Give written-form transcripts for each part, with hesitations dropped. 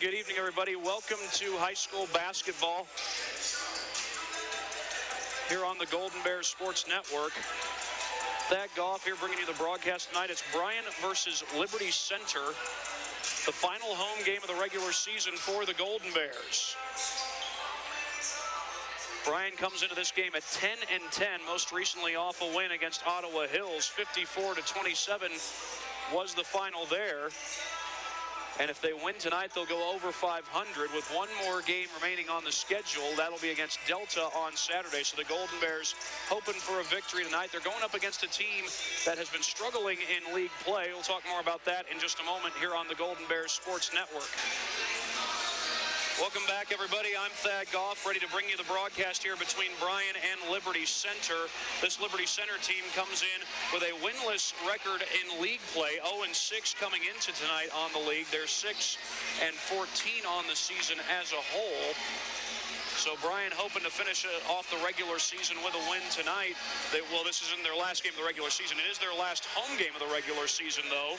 Good evening, everybody. Welcome to high school basketball here on the Golden Bears Sports Network. Thad Goff here bringing you the broadcast tonight. It's Bryan versus Liberty Center, the final home game of the regular season for the Golden Bears. Bryan comes into this game at 10-10, most recently off a win against Ottawa Hills. 54-27 was the final there. And if they win tonight, they'll go over 500 with one more game remaining on the schedule. That'll be against Delta on Saturday. So the Golden Bears hoping for a victory tonight. They're going up against a team that has been struggling in league play. We'll talk more about that in just a moment here on the Golden Bears Sports Network. Welcome back, everybody. I'm Thad Goff, ready to bring you the broadcast here between Bryan and Liberty Center. This Liberty Center team comes in with a winless record in league play, 0-6 coming into tonight on the league. They're 6-14 on the season as a whole. So Bryan hoping to finish off the regular season with a win tonight. This isn't their last game of the regular season. It is their last home game of the regular season, though.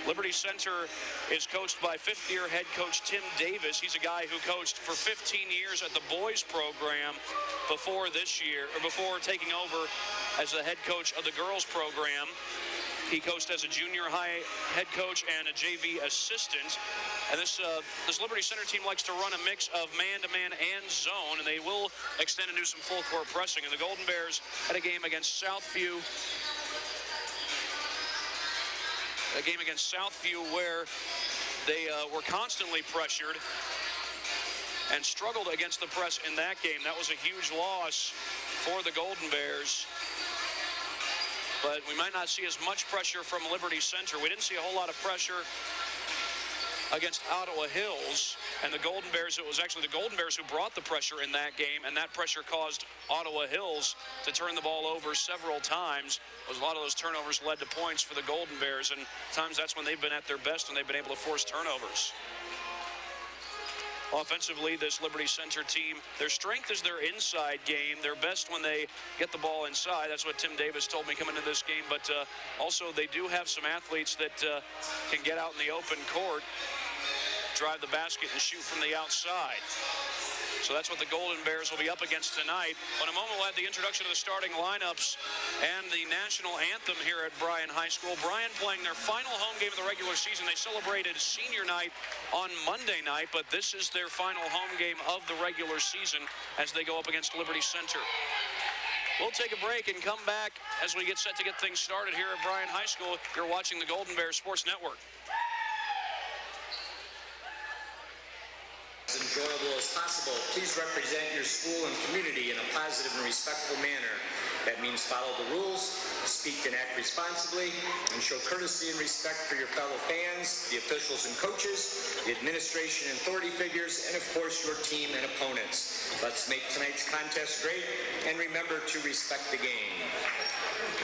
Liberty Center is coached by fifth-year head coach Tim Davis. He's a guy who coached for 15 years at the boys program before taking over as the head coach of the girls program. He coached as a junior high head coach and a JV assistant. And this Liberty Center team likes to run a mix of man-to-man and zone, and they will extend and do some full-court pressing. And the Golden Bears had a game against Southview where they were constantly pressured and struggled against the press in that game. That was a huge loss for the Golden Bears. But we might not see as much pressure from Liberty Center. We didn't see a whole lot of pressure against Ottawa Hills, and the Golden Bears, it was actually the Golden Bears who brought the pressure in that game, and that pressure caused Ottawa Hills to turn the ball over several times. A lot of those turnovers led to points for the Golden Bears, and at times that's when they've been at their best, when they've been able to force turnovers. Offensively, this Liberty Center team, their strength is their inside game. They're best when they get the ball inside. That's what Tim Davis told me coming into this game. But also, they do have some athletes that can get out in the open court, drive the basket, and shoot from the outside. So that's what the Golden Bears will be up against tonight. In a moment, we'll have the introduction of the starting lineups and the national anthem here at Bryan High School. Bryan playing their final home game of the regular season. They celebrated senior night on Monday night, but this is their final home game of the regular season as they go up against Liberty Center. We'll take a break and come back as we get set to get things started here at Bryan High School. You're watching the Golden Bears Sports Network. As enjoyable as possible, please represent your school and community in a positive and respectful manner. That means follow the rules, speak and act responsibly, and show courtesy and respect for your fellow fans, the officials and coaches, the administration and authority figures, and of course your team and opponents. Let's make tonight's contest great, and remember to respect the game.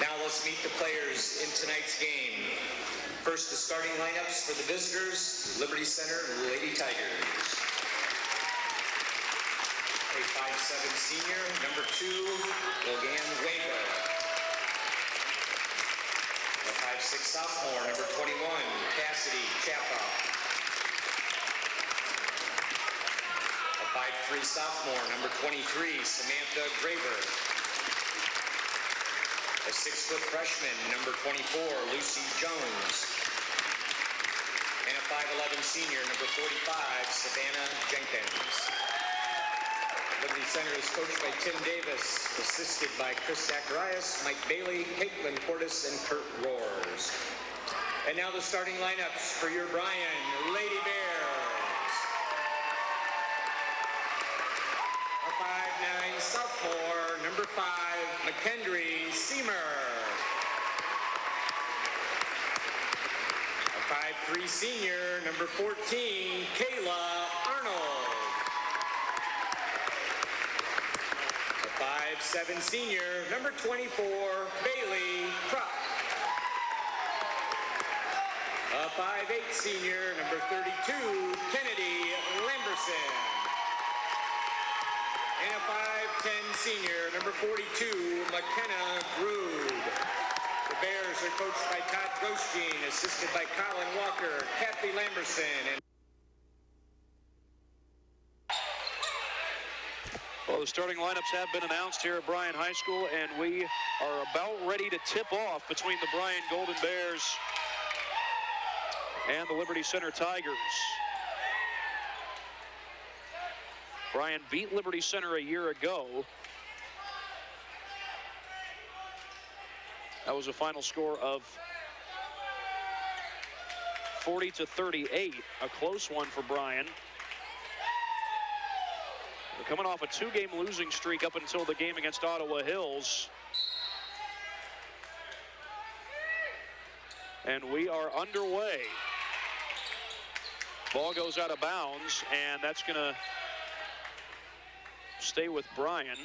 Now let's meet the players in tonight's game. First, the starting lineups for the visitors, Liberty Center Lady Tigers. A 5'7" senior, number 2, Logan Weber. A 5'6" sophomore, number 21, Cassidy Chapa. A 5'3" sophomore, number 23, Samantha Graber. A 6-foot freshman, number 24, Lucy Jones. And a 5'11" senior, number 45, Savannah Jenkins. Liberty Center is coached by Tim Davis, assisted by Chris Zacharias, Mike Bailey, Caitlin Portis, and Kurt Roars. And now the starting lineups for your Bryan Lady Bears. A 5'9" sophomore, number 5, McKendry Seamer. A 5'3" senior, number 14, Kayla Arnold. 5'7" senior, number 24, Bailey Krupp. A 5'8" senior, number 32, Kennedy Lamberson. And a 5'10" senior, number 42, McKenna Grood. The Bears are coached by Todd Grosjean, assisted by Colin Walker, Kathy Lamberson, and The starting lineups have been announced here at Bryan High School, and we are about ready to tip off between the Bryan Golden Bears and the Liberty Center Tigers. Bryan beat Liberty Center a year ago. That was a final score of 40-38, a close one for Bryan. They're coming off a 2-game losing streak up until the game against Ottawa Hills. And we are underway. Ball goes out of bounds, and that's going to stay with Bryan.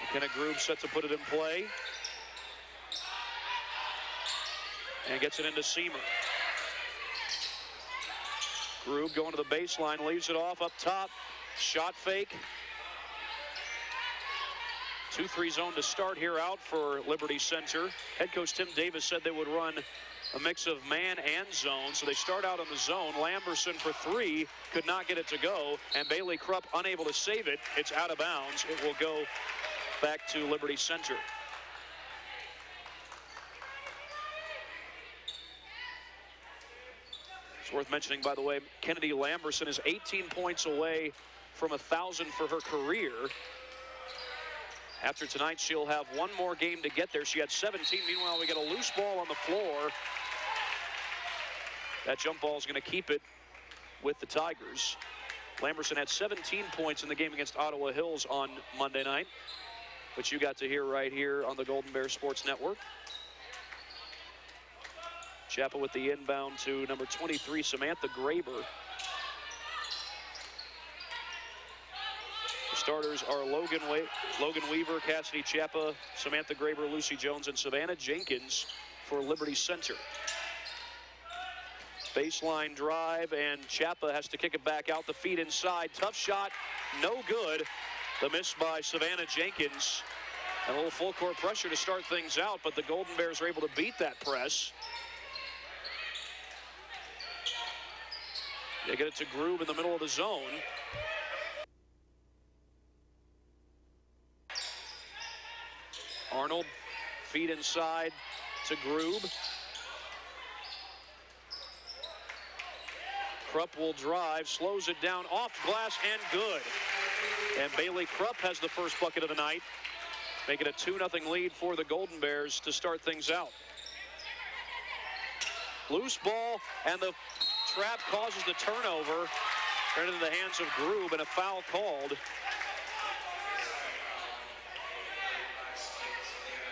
McKenna Groob set to put it in play. And gets it into Seamer. Groob going to the baseline, leaves it off up top. Shot fake. 2-3 zone to start here out for Liberty Center. Head coach Tim Davis said they would run a mix of man and zone. So they start out on the zone. Lamberson for 3, could not get it to go. And Bailey Krupp unable to save it. It's out of bounds. It will go back to Liberty Center. It's worth mentioning, by the way, Kennedy Lamberson is 18 points away from 1,000 for her career. After tonight, she'll have one more game to get there. She had 17. Meanwhile, we get a loose ball on the floor. That jump ball is going to keep it with the Tigers. Lamberson had 17 points in the game against Ottawa Hills on Monday night, which you got to hear right here on the Golden Bear Sports Network. Chappa with the inbound to number 23, Samantha Graber. The starters are Logan Weaver, Cassidy Chappa, Samantha Graber, Lucy Jones, and Savannah Jenkins for Liberty Center. Baseline drive, and Chappa has to kick it back out the feet inside. Tough shot, no good. The miss by Savannah Jenkins. And a little full court pressure to start things out, but the Golden Bears are able to beat that press. They get it to Groob in the middle of the zone. Arnold, feet inside to Groob. Krupp will drive, slows it down, off glass, and good. And Bailey Krupp has the first bucket of the night, making a 2-0 lead for the Golden Bears to start things out. Loose ball, and the trap causes the turnover. Turned into the hands of Groob, and a foul called.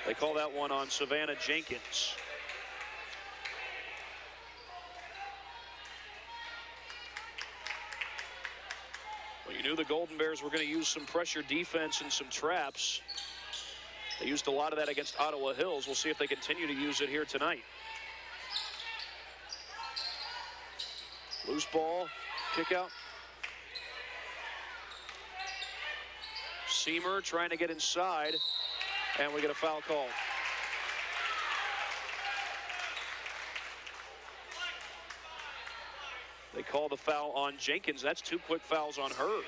They call that one on Savannah Jenkins. Well, you knew the Golden Bears were going to use some pressure defense and some traps. They used a lot of that against Ottawa Hills. We'll see if they continue to use it here tonight. Loose ball, kick out. Seamer trying to get inside, and we get a foul call. They call the foul on Jenkins. That's 2 quick fouls on her.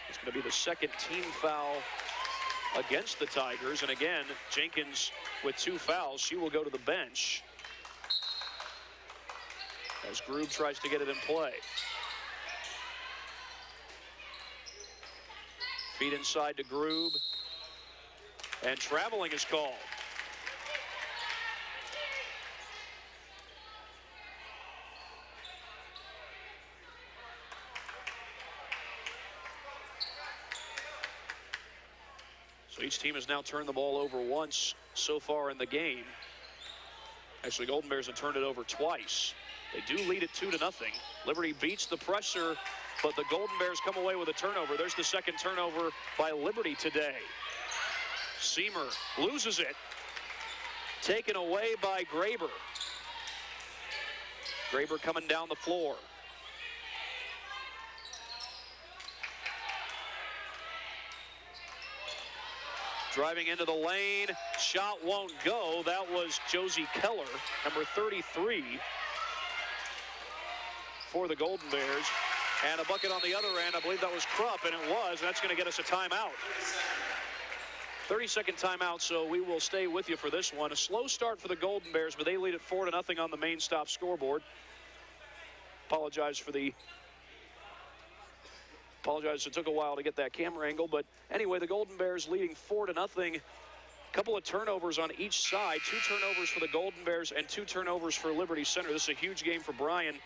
It's going to be the second team foul against the Tigers. And again, Jenkins with 2 fouls. She will go to the bench as Groob tries to get it in play. Feet inside to Groob. And traveling is called. So each team has now turned the ball over once so far in the game. Actually, Golden Bears have turned it over twice. They do lead it 2-0. Liberty beats the pressure, but the Golden Bears come away with a turnover. There's the second turnover by Liberty today. Seamer loses it. Taken away by Graber. Graber coming down the floor. Driving into the lane. Shot won't go. That was Josie Keller, number 33 for the Golden Bears. And a bucket on the other end. I believe that was Krupp, and it was. That's going to get us a timeout. 30-second timeout, so we will stay with you for this one. A slow start for the Golden Bears, but they lead it 4-0 on the main stop scoreboard. Apologize, it took a while to get that camera angle, but anyway, the Golden Bears leading 4-0. A couple of turnovers on each side. 2 turnovers for the Golden Bears and 2 turnovers for Liberty Center. This is a huge game for Bryan.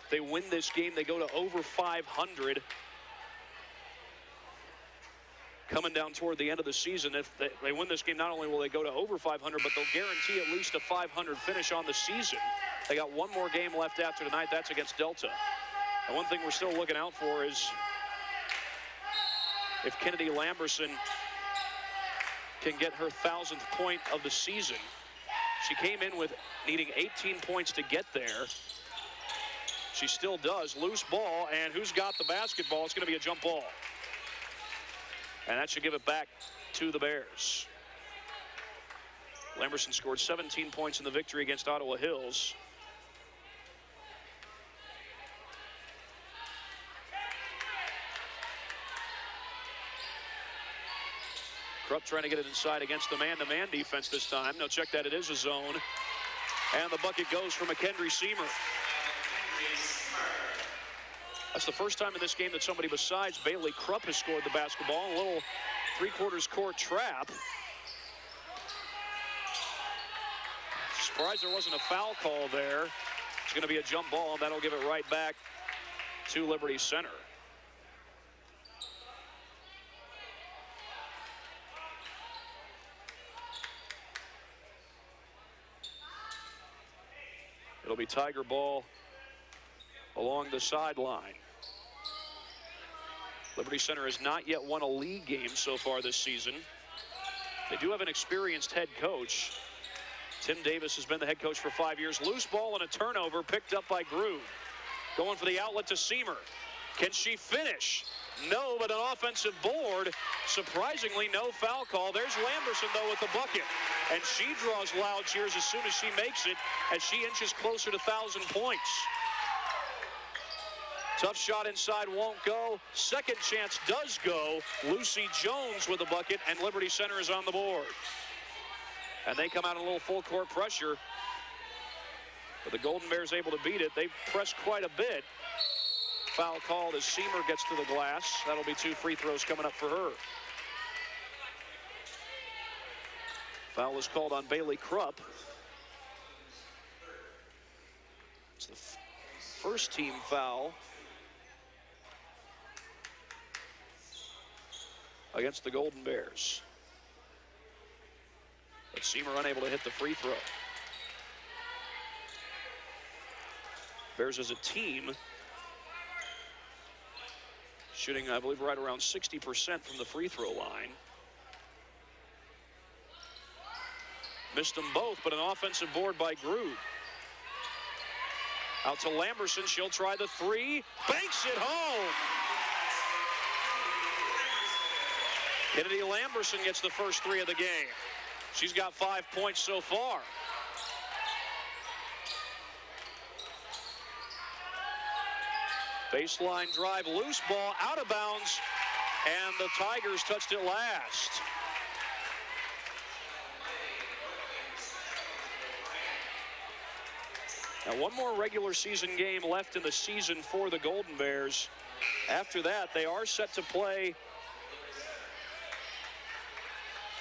If they win this game, they go to over 500. Coming down toward the end of the season, if they win this game, not only will they go to over 500, but they'll guarantee at least a 500 finish on the season. They got one more game left after tonight. That's against Delta. And one thing we're still looking out for is if Kennedy Lamberson can get her 1,000th point of the season. She came in with needing 18 points to get there. She still does. Loose ball, and who's got the basketball? It's going to be a jump ball. And that should give it back to the Bears. Lamberson scored 17 points in the victory against Ottawa Hills. Krupp trying to get it inside against the man-to-man defense this time. Now check that, it is a zone. And the bucket goes for McKendry Seamer. That's the first time in this game that somebody besides Bailey Krupp has scored the basketball. A little three-quarters court trap. Surprised there wasn't a foul call there. It's going to be a jump ball, and that'll give it right back to Liberty Center. It'll be Tiger ball along the sideline. Liberty Center has not yet won a league game so far this season. They do have an experienced head coach. Tim Davis has been the head coach for 5 years. Loose ball and a turnover picked up by Groove. Going for the outlet to Seamer. Can she finish? No, but an offensive board. Surprisingly, no foul call. There's Lamberson, though, with the bucket. And she draws loud cheers as soon as she makes it, as she inches closer to 1,000 points. Tough shot inside, won't go. Second chance does go. Lucy Jones with a bucket, and Liberty Center is on the board. And they come out in a little full court pressure. But the Golden Bears able to beat it. They pressed quite a bit. Foul called as Seamer gets to the glass. That'll be 2 free throws coming up for her. Foul is called on Bailey Krupp. It's the first team foul against the Golden Bears. But Seamer unable to hit the free throw. Bears as a team shooting, I believe, right around 60% from the free throw line. Missed them both, but an offensive board by Groove. Out to Lamberson, she'll try the 3, banks it home. Kennedy Lamberson gets the first 3 of the game. She's got 5 points so far. Baseline drive, loose ball, out of bounds, and the Tigers touched it last. Now, one more regular season game left in the season for the Golden Bears. After that, they are set to play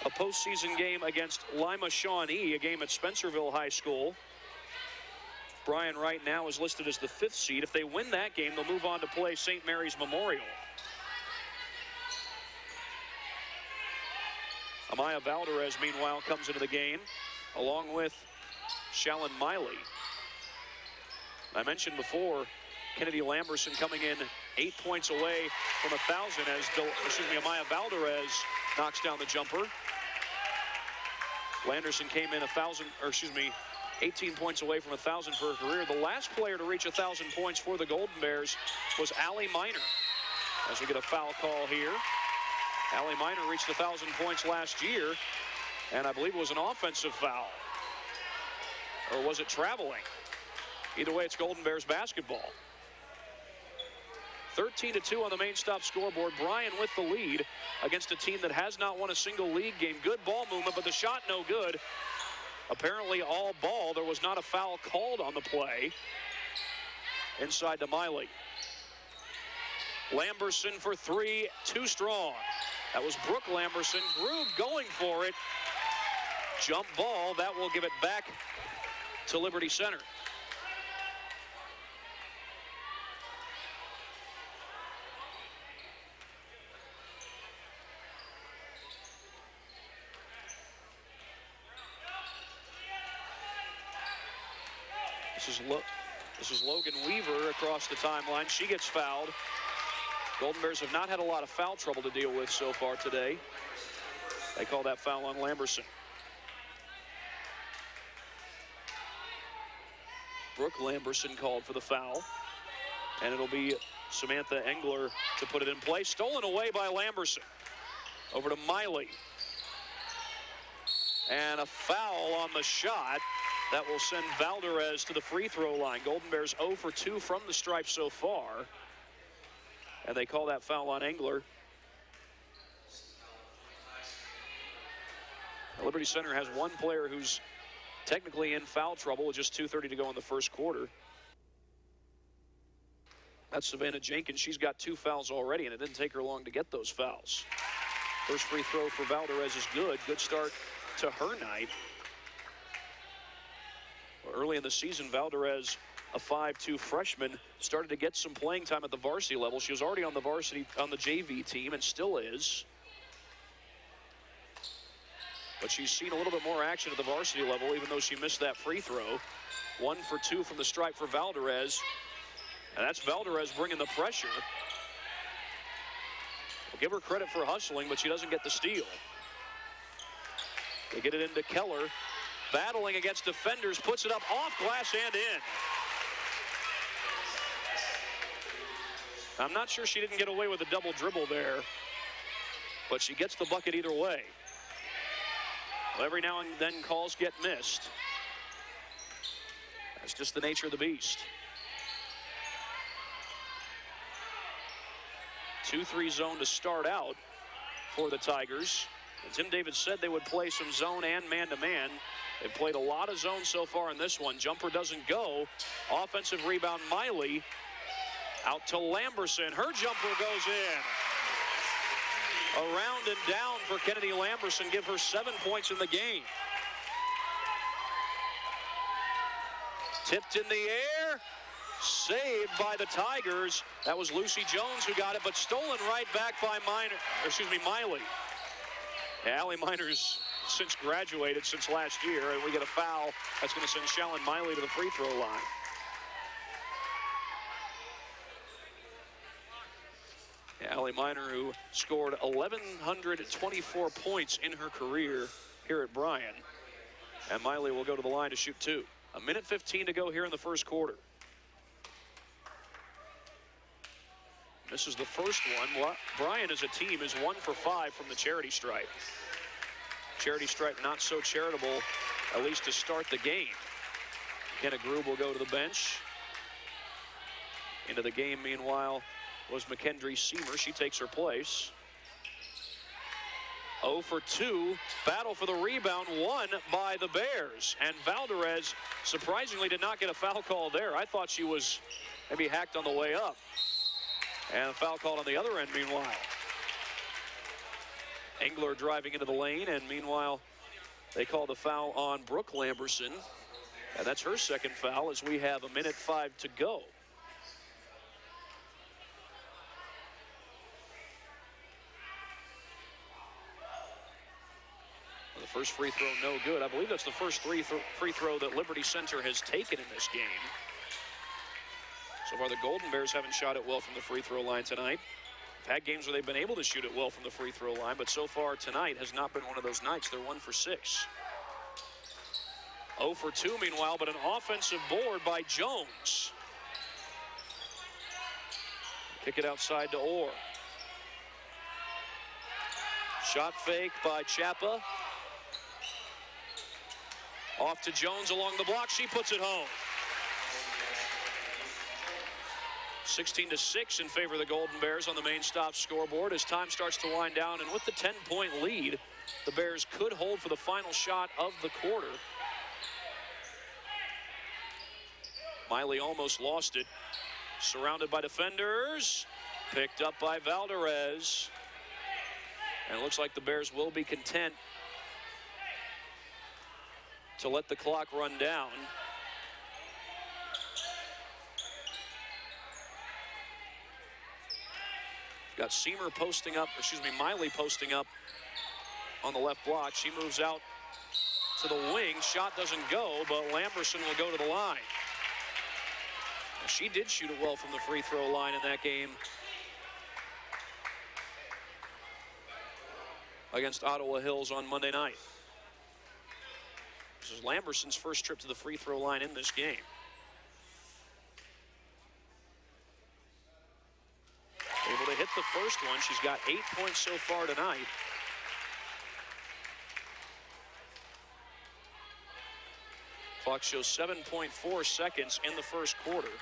a postseason game against Lima Shawnee, a game at Spencerville High School. Bryan right now is listed as the 5th seed. If they win that game, they'll move on to play St. Mary's Memorial. Amaya Valdez, meanwhile, comes into the game, along with Shalyn Miley. I mentioned before, Kennedy Lamberson coming in 8 points away from 1,000 as, Amaya Valdez knocks down the jumper. Landerson came in 18 points away from 1,000 for her career. The last player to reach 1,000 points for the Golden Bears was Allie Miner. As we get a foul call here. Allie Miner reached 1,000 points last year, and I believe it was an offensive foul. Or was it traveling? Either way, it's Golden Bears basketball. 13-2 on the main stop scoreboard. Bryan with the lead against a team that has not won a single league game. Good ball movement, but the shot no good. Apparently all ball. There was not a foul called on the play. Inside to Miley. Lamberson for three, too strong. That was Brooke Lamberson. Grube going for it. Jump ball, that will give it back to Liberty Center. This is Logan Weaver across the timeline. She gets fouled. Golden Bears have not had a lot of foul trouble to deal with so far today. They call that foul on Lamberson. Brooke Lamberson called for the foul. And it'll be Samantha Engler to put it in play. Stolen away by Lamberson. Over to Miley. And a foul on the shot. That will send Valderez to the free throw line. Golden Bears 0 for 2 from the stripe so far. And they call that foul on Engler. Liberty Center has one player who's technically in foul trouble with just 2:30 to go in the first quarter. That's Savannah Jenkins. She's got 2 fouls already, and it didn't take her long to get those fouls. First free throw for Valderez is good. Good start to her night. Early in the season, Valderez, a 5'2" freshman, started to get some playing time at the varsity level. She was already on the JV team and still is. But she's seen a little bit more action at the varsity level, even though she missed that free throw. 1 for 2 from the stripe for Valderez. And that's Valderez bringing the pressure. We'll give her credit for hustling, but she doesn't get the steal. They get it into Keller. Battling against defenders, puts it up off glass and in. I'm not sure she didn't get away with a double dribble there, but she gets the bucket either way. Well, every now and then calls get missed. That's just the nature of the beast. 2-3 zone to start out for the Tigers. And Tim Davis said they would play some zone and man-to-man. They've played a lot of zone so far in this one. Jumper doesn't go. Offensive rebound, Miley. Out to Lamberson. Her jumper goes in. Around and down for Kennedy Lamberson. Give her 7 points in the game. Tipped in the air. Saved by the Tigers. That was Lucy Jones who got it, but stolen right back by Miley. Allie Miner's since graduated since last year, and we get a foul that's going to send Shallon Miley to the free throw line. Allie Miner, who scored 1,124 points in her career here at Bryan. And Miley will go to the line to shoot 2. 1:15 to go here in the first quarter. This is the first one. Bryan as a team is 1 for 5 from the charity stripe. Charity stripe not so charitable, at least to start the game. Kenna Grube will go to the bench. Into the game, meanwhile, was McKendry Seamer. She takes her place. 0 for 2. Battle for the rebound, won by the Bears. And Valderez surprisingly did not get a foul call there. I thought she was maybe hacked on the way up. And a foul called on the other end, meanwhile. Engler driving into the lane, and meanwhile, they call the foul on Brooke Lamberson. And that's her second foul as we have 1:05 to go. The first free throw, no good. I believe that's the first free throw that Liberty Center has taken in this game. So far, the Golden Bears haven't shot it well from the free throw line tonight. They've had games where they've been able to shoot it well from the free throw line, but so far tonight has not been one of those nights. They're 1 for 6. 0 for 2, meanwhile, but an offensive board by Jones. Kick it outside to Orr. Shot fake by Chapa. Off to Jones along the block. She puts it home. 16-6 in favor of the Golden Bears on the main stop scoreboard as time starts to wind down. And with the 10-point lead, the Bears could hold for the final shot of the quarter. Miley almost lost it. Surrounded by defenders. Picked up by Valderez. And it looks like the Bears will be content to let the clock run down. Got Seamer posting up, Miley posting up on the left block. She moves out to the wing. Shot doesn't go, but Lamberson will go to the line. She did shoot it well from the free throw line in that game against Ottawa Hills on Monday night. This is Lamberson's first trip to the free throw line in this game. Able to hit the first one. She's got 8 points so far tonight. Clock shows 7.4 seconds in the first quarter.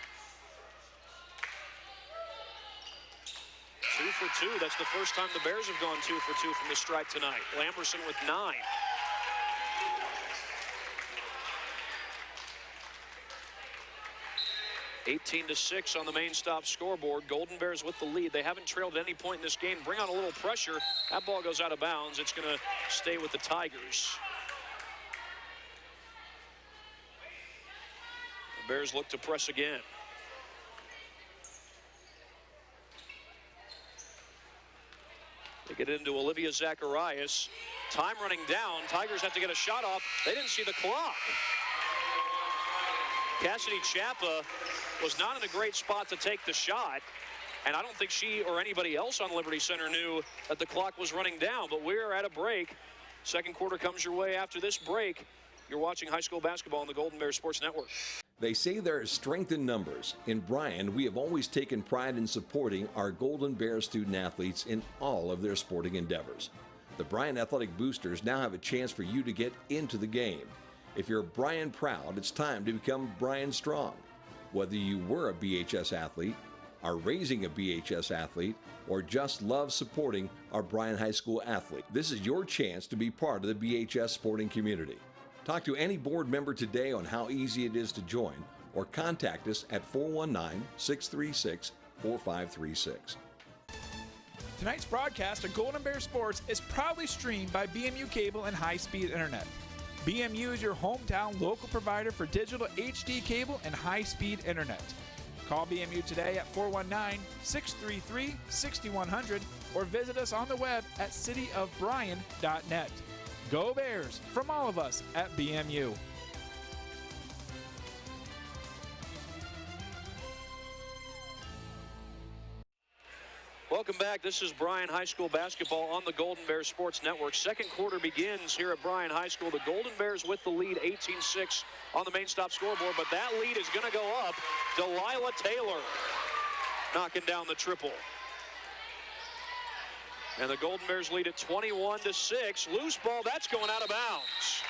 2 for 2. That's the first time the Bears have gone 2 for 2 from the stripe tonight. Lamberson with 9. (18-6) on the main stop scoreboard. Golden Bears with the lead. They haven't trailed at any point in this game. Bring on a little pressure. That ball goes out of bounds. It's going to stay with the Tigers. The Bears look to press again. They get into Olivia Zacharias. Time running down. Tigers have to get a shot off. They didn't see the clock. Cassidy Chapa was not in a great spot to take the shot, and I don't think she or anybody else on Liberty Center knew that the clock was running down, but we're at a break. Second quarter comes your way after this break. You're watching high school basketball on the Golden Bears Sports Network. They say there is strength in numbers. In Bryan, we have always taken pride in supporting our Golden Bears student athletes in all of their sporting endeavors. The Bryan Athletic Boosters now have a chance for you to get into the game. If you're Bryan proud, it's time to become Bryan strong. Whether you were a BHS athlete, are raising a BHS athlete, or just love supporting our Bryan High School athlete, this is your chance to be part of the BHS sporting community. Talk to any board member today on how easy it is to join, or contact us at 419-636-4536. Tonight's broadcast of Golden Bear Sports is proudly streamed by BMU Cable and High-Speed Internet. BMU is your hometown local provider for digital HD cable and high-speed internet. Call BMU today at 419-633-6100 or visit us on the web at cityofbryan.net. Go Bears from all of us at BMU. Welcome back. This is Bryan High School basketball on the Golden Bears Sports Network. Second quarter begins here at Bryan High School. The Golden Bears with the lead, 18-6 on the main stop scoreboard, but that lead is going to go up. Delilah Taylor knocking down the triple. And the Golden Bears lead at 21-6. Loose ball, that's going out of bounds.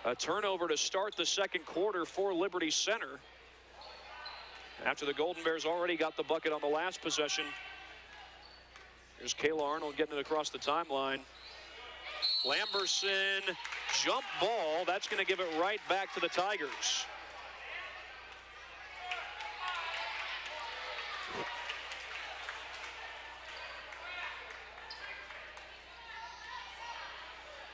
A turnover to start the second quarter for Liberty Center. After the Golden Bears already got the bucket on the last possession. Here's Kayla Arnold getting it across the timeline. Lamberson, jump ball. That's going to give it right back to the Tigers.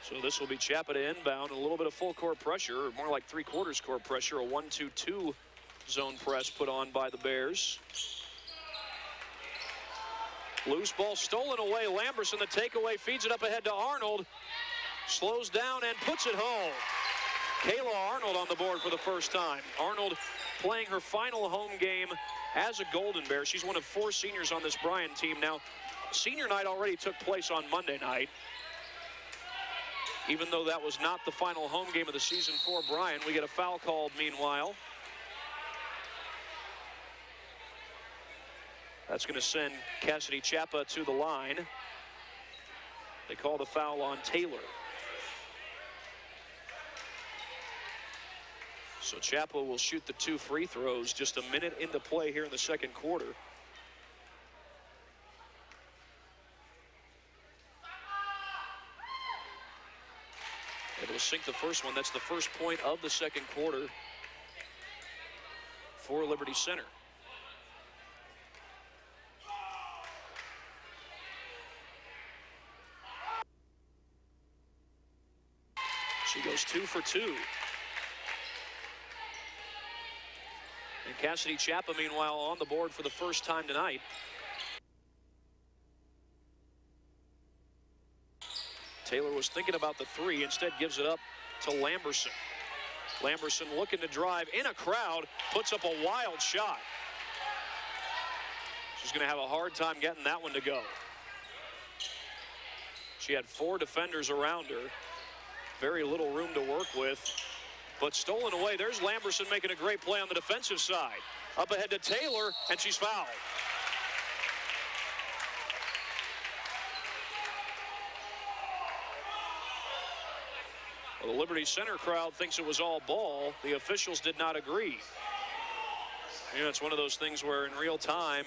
So this will be Chapa to inbound, a little bit of full court pressure, or more like three-quarters court pressure, a 1-2-2 zone press put on by the Bears. Loose ball stolen away. Lamberson, the takeaway, feeds it up ahead to Arnold. Slows down and puts it home. Kayla Arnold on the board for the first time. Arnold playing her final home game as a Golden Bear. She's one of 4 seniors on this Bryan team. Now, senior night already took place on Monday night. Even though that was not the final home game of the season for Bryan, we get a foul called meanwhile. That's going to send Cassidy Chapa to the line. They call the foul on Taylor. So Chapa will shoot the 2 free throws just a minute into play here in the second quarter. Able to sink the first one. That's the first point of the second quarter for Liberty Center. She goes 2 for 2. And Cassidy Chapa, meanwhile, on the board for the first time tonight. Taylor was thinking about the 3, instead gives it up to Lamberson. Lamberson looking to drive in a crowd, puts up a wild shot. She's going to have a hard time getting that one to go. She had 4 defenders around her. Very little room to work with. But stolen away. There's Lamberson making a great play on the defensive side. Up ahead to Taylor, and she's fouled. Well, the Liberty Center crowd thinks it was all ball. The officials did not agree. You know, it's one of those things where in real time,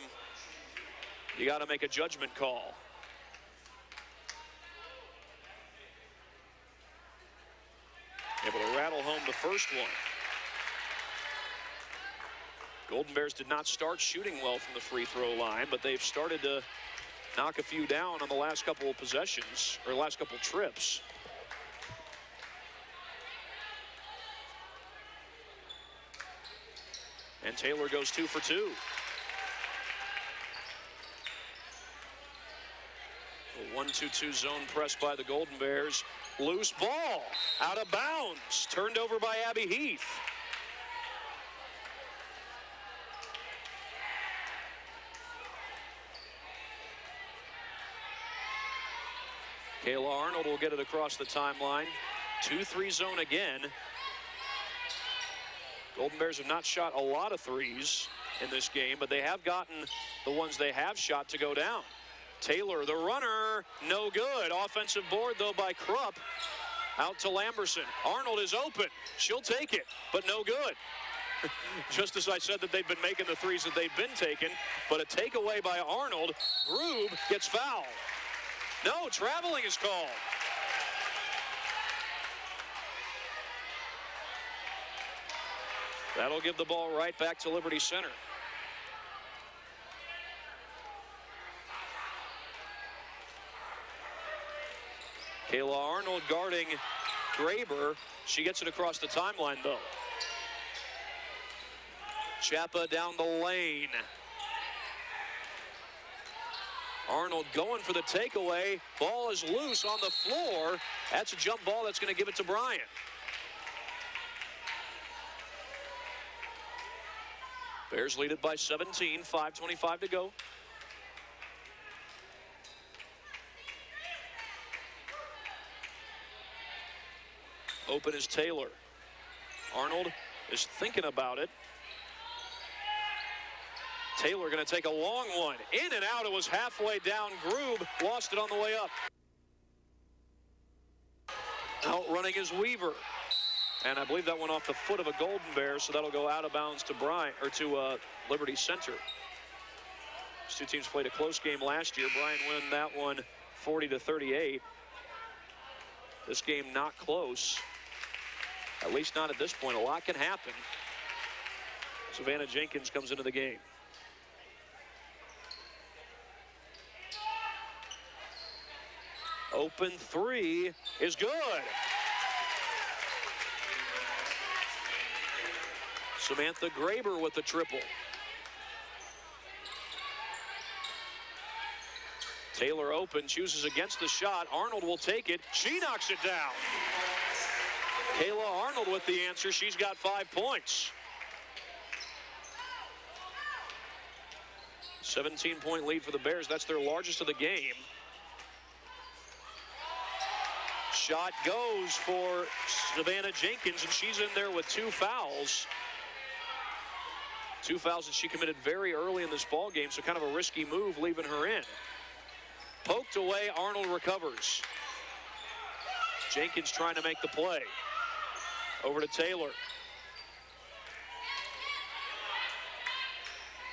you got to make a judgment call. Able to rattle home the first one. Golden Bears did not start shooting well from the free throw line, but they've started to knock a few down on the last couple of possessions, or last couple trips. And Taylor goes 2 for 2. A 1-2-2 zone press by the Golden Bears. Loose ball, out of bounds, turned over by Abby Heath. Kayla Arnold will get it across the timeline. 2-3 zone again. Golden Bears have not shot a lot of threes in this game, but they have gotten the ones they have shot to go down. Taylor, the runner, no good. Offensive board, though, by Krupp. Out to Lamberson. Arnold is open. She'll take it, but no good. Just as I said that they've been making the threes that they've been taking, but a takeaway by Arnold. Grube gets fouled. No, traveling is called. That'll give the ball right back to Liberty Center. Kayla Arnold guarding Graber. She gets it across the timeline, though. Chapa down the lane. Arnold going for the takeaway. Ball is loose on the floor. That's a jump ball that's going to give it to Bryan. Bears lead it by 17, 5:25 to go. Open is Taylor. Arnold is thinking about it. Taylor going to take a long one. In and out, it was halfway down. Grube lost it on the way up. Outrunning is Weaver. And I believe that went off the foot of a Golden Bear, so that'll go out of bounds to Bryan, or to Liberty Center. These two teams played a close game last year. Bryan won that one 40-38. This game not close. At least not at this point. A lot can happen. Savannah Jenkins comes into the game. Open three is good. Samantha Graber with the triple. Taylor open, chooses against the shot. Arnold will take it. She knocks it down. Kayla Arnold with the answer. She's got 5 points. 17-point lead for the Bears. That's their largest of the game. Shot goes for Savannah Jenkins, and she's in there with 2 fouls. 2 fouls that she committed very early in this ball game, so kind of a risky move leaving her in. Poked away, Arnold recovers. Jenkins trying to make the play. Over to Taylor.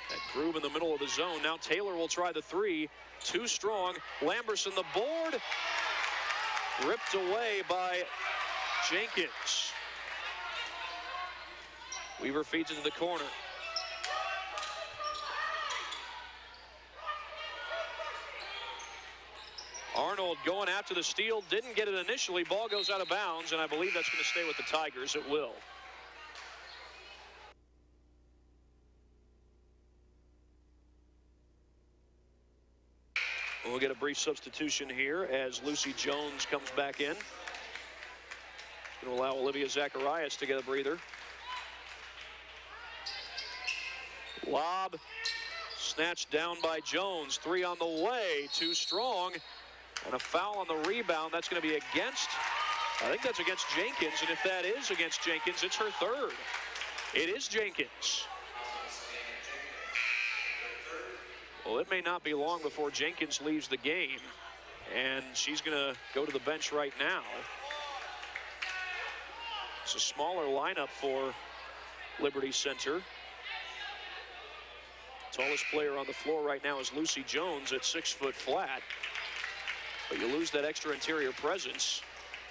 That Grube in the middle of the zone. Now Taylor will try the three. Too strong. Lamberson the board. Ripped away by Jenkins. Weaver feeds into the corner. Arnold going after the steal, didn't get it initially. Ball goes out of bounds, and I believe that's going to stay with the Tigers. It will. We'll get a brief substitution here as Lucy Jones comes back in. Going to allow Olivia Zacharias to get a breather. Lob snatched down by Jones. Three on the way. Too strong. And a foul on the rebound. That's going to be against, I think that's against Jenkins. And if that is against Jenkins, it's her third. It is Jenkins. Well, it may not be long before Jenkins leaves the game. And she's going to go to the bench right now. It's a smaller lineup for Liberty Center. Tallest player on the floor right now is Lucy Jones at 6 foot flat. But you lose that extra interior presence.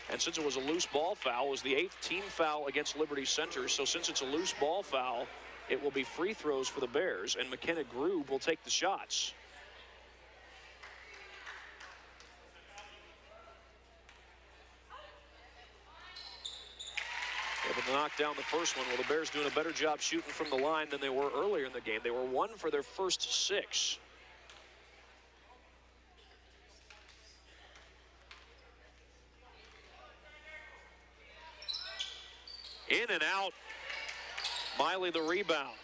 And since it was a loose ball foul, it was the 8th team foul against Liberty Center. So since it's a loose ball foul, it will be free throws for the Bears, and McKenna Grube will take the shots. Able to knock down the first one. Well, the Bears doing a better job shooting from the line than they were earlier in the game. They were 1 for their first 6. In and out. Miley the rebound.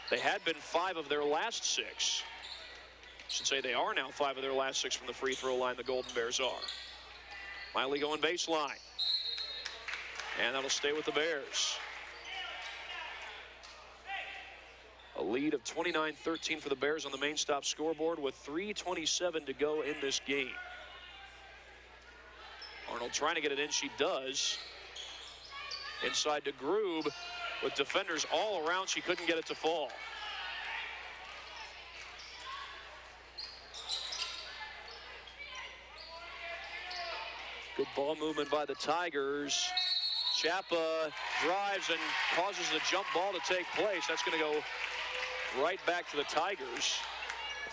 They had been 5 of their last 6. I should say they are now 5 of their last 6 from the free throw line. The Golden Bears are. Miley going baseline. And that'll stay with the Bears. A lead of 29-13 for the Bears on the main stop scoreboard with 3:27 to go in this game. Arnold trying to get it in. She does. Inside to Grube. With defenders all around, she couldn't get it to fall. Good ball movement by the Tigers. Chapa drives and causes the jump ball to take place. That's going to go right back to the Tigers.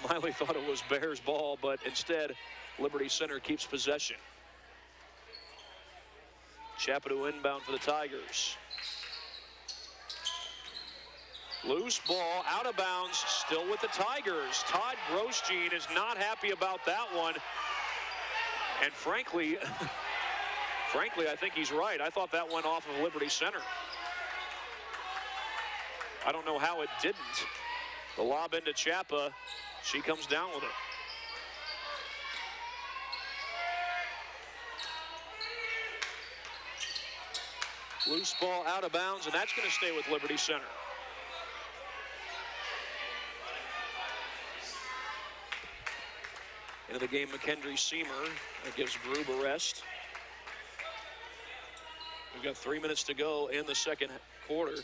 Miley thought it was Bears ball, but instead Liberty Center keeps possession. Chapa to inbound for the Tigers. Loose ball, out of bounds, still with the Tigers. Todd Grosjean is not happy about that one. And frankly, I think he's right. I thought that went off of Liberty Center. I don't know how it didn't. The lob into Chapa. She comes down with it. Loose ball out of bounds, and that's going to stay with Liberty Center. Into the game, McKendry Seamer. That gives Grube a rest. We've got 3 minutes to go in the second quarter.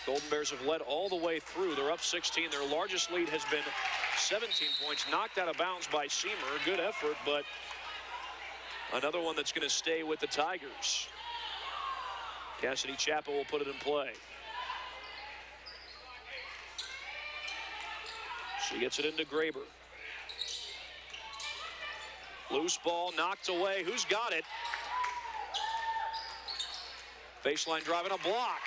Golden Bears have led all the way through. They're up 16. Their largest lead has been 17 points. Knocked out of bounds by Seamer. Good effort, but another one that's going to stay with the Tigers. Cassidy Chapa will put it in play. She gets it into Graber. Loose ball knocked away. Who's got it? Baseline drive and a block.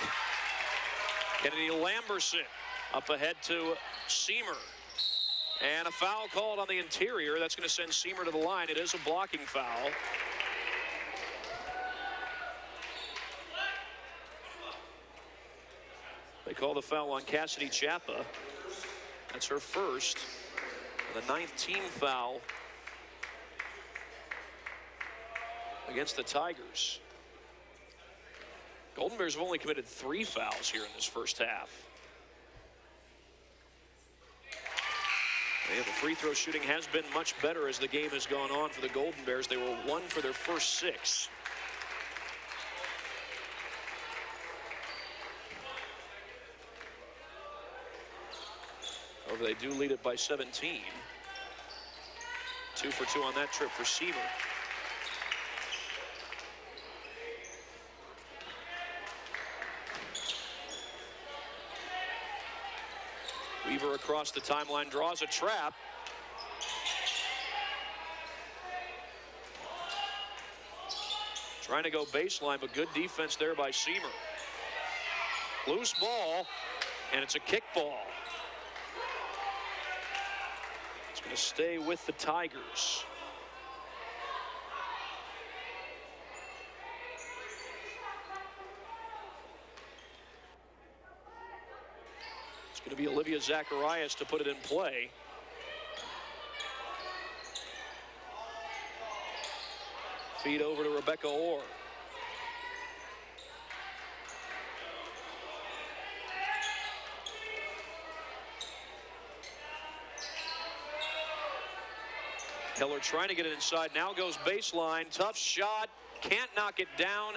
Kennedy Lamberson up ahead to Seamer. And a foul called on the interior. That's going to send Seamer to the line. It is a blocking foul. They call the foul on Cassidy Chapa. That's her first. The 9th team foul against the Tigers. Golden Bears have only committed 3 fouls here in this first half. And the free throw shooting has been much better as the game has gone on for the Golden Bears. They were 1 for their first 6. However, they do lead it by 17. 2 for 2 on that trip for Seamer. Weaver across the timeline, draws a trap. Trying to go baseline, but good defense there by Seamer. Loose ball, and it's a kick ball. It's going to stay with the Tigers. It's going to be Olivia Zacharias to put it in play. Feed over to Rebecca Orr. Keller trying to get it inside, now goes baseline, tough shot, can't knock it down,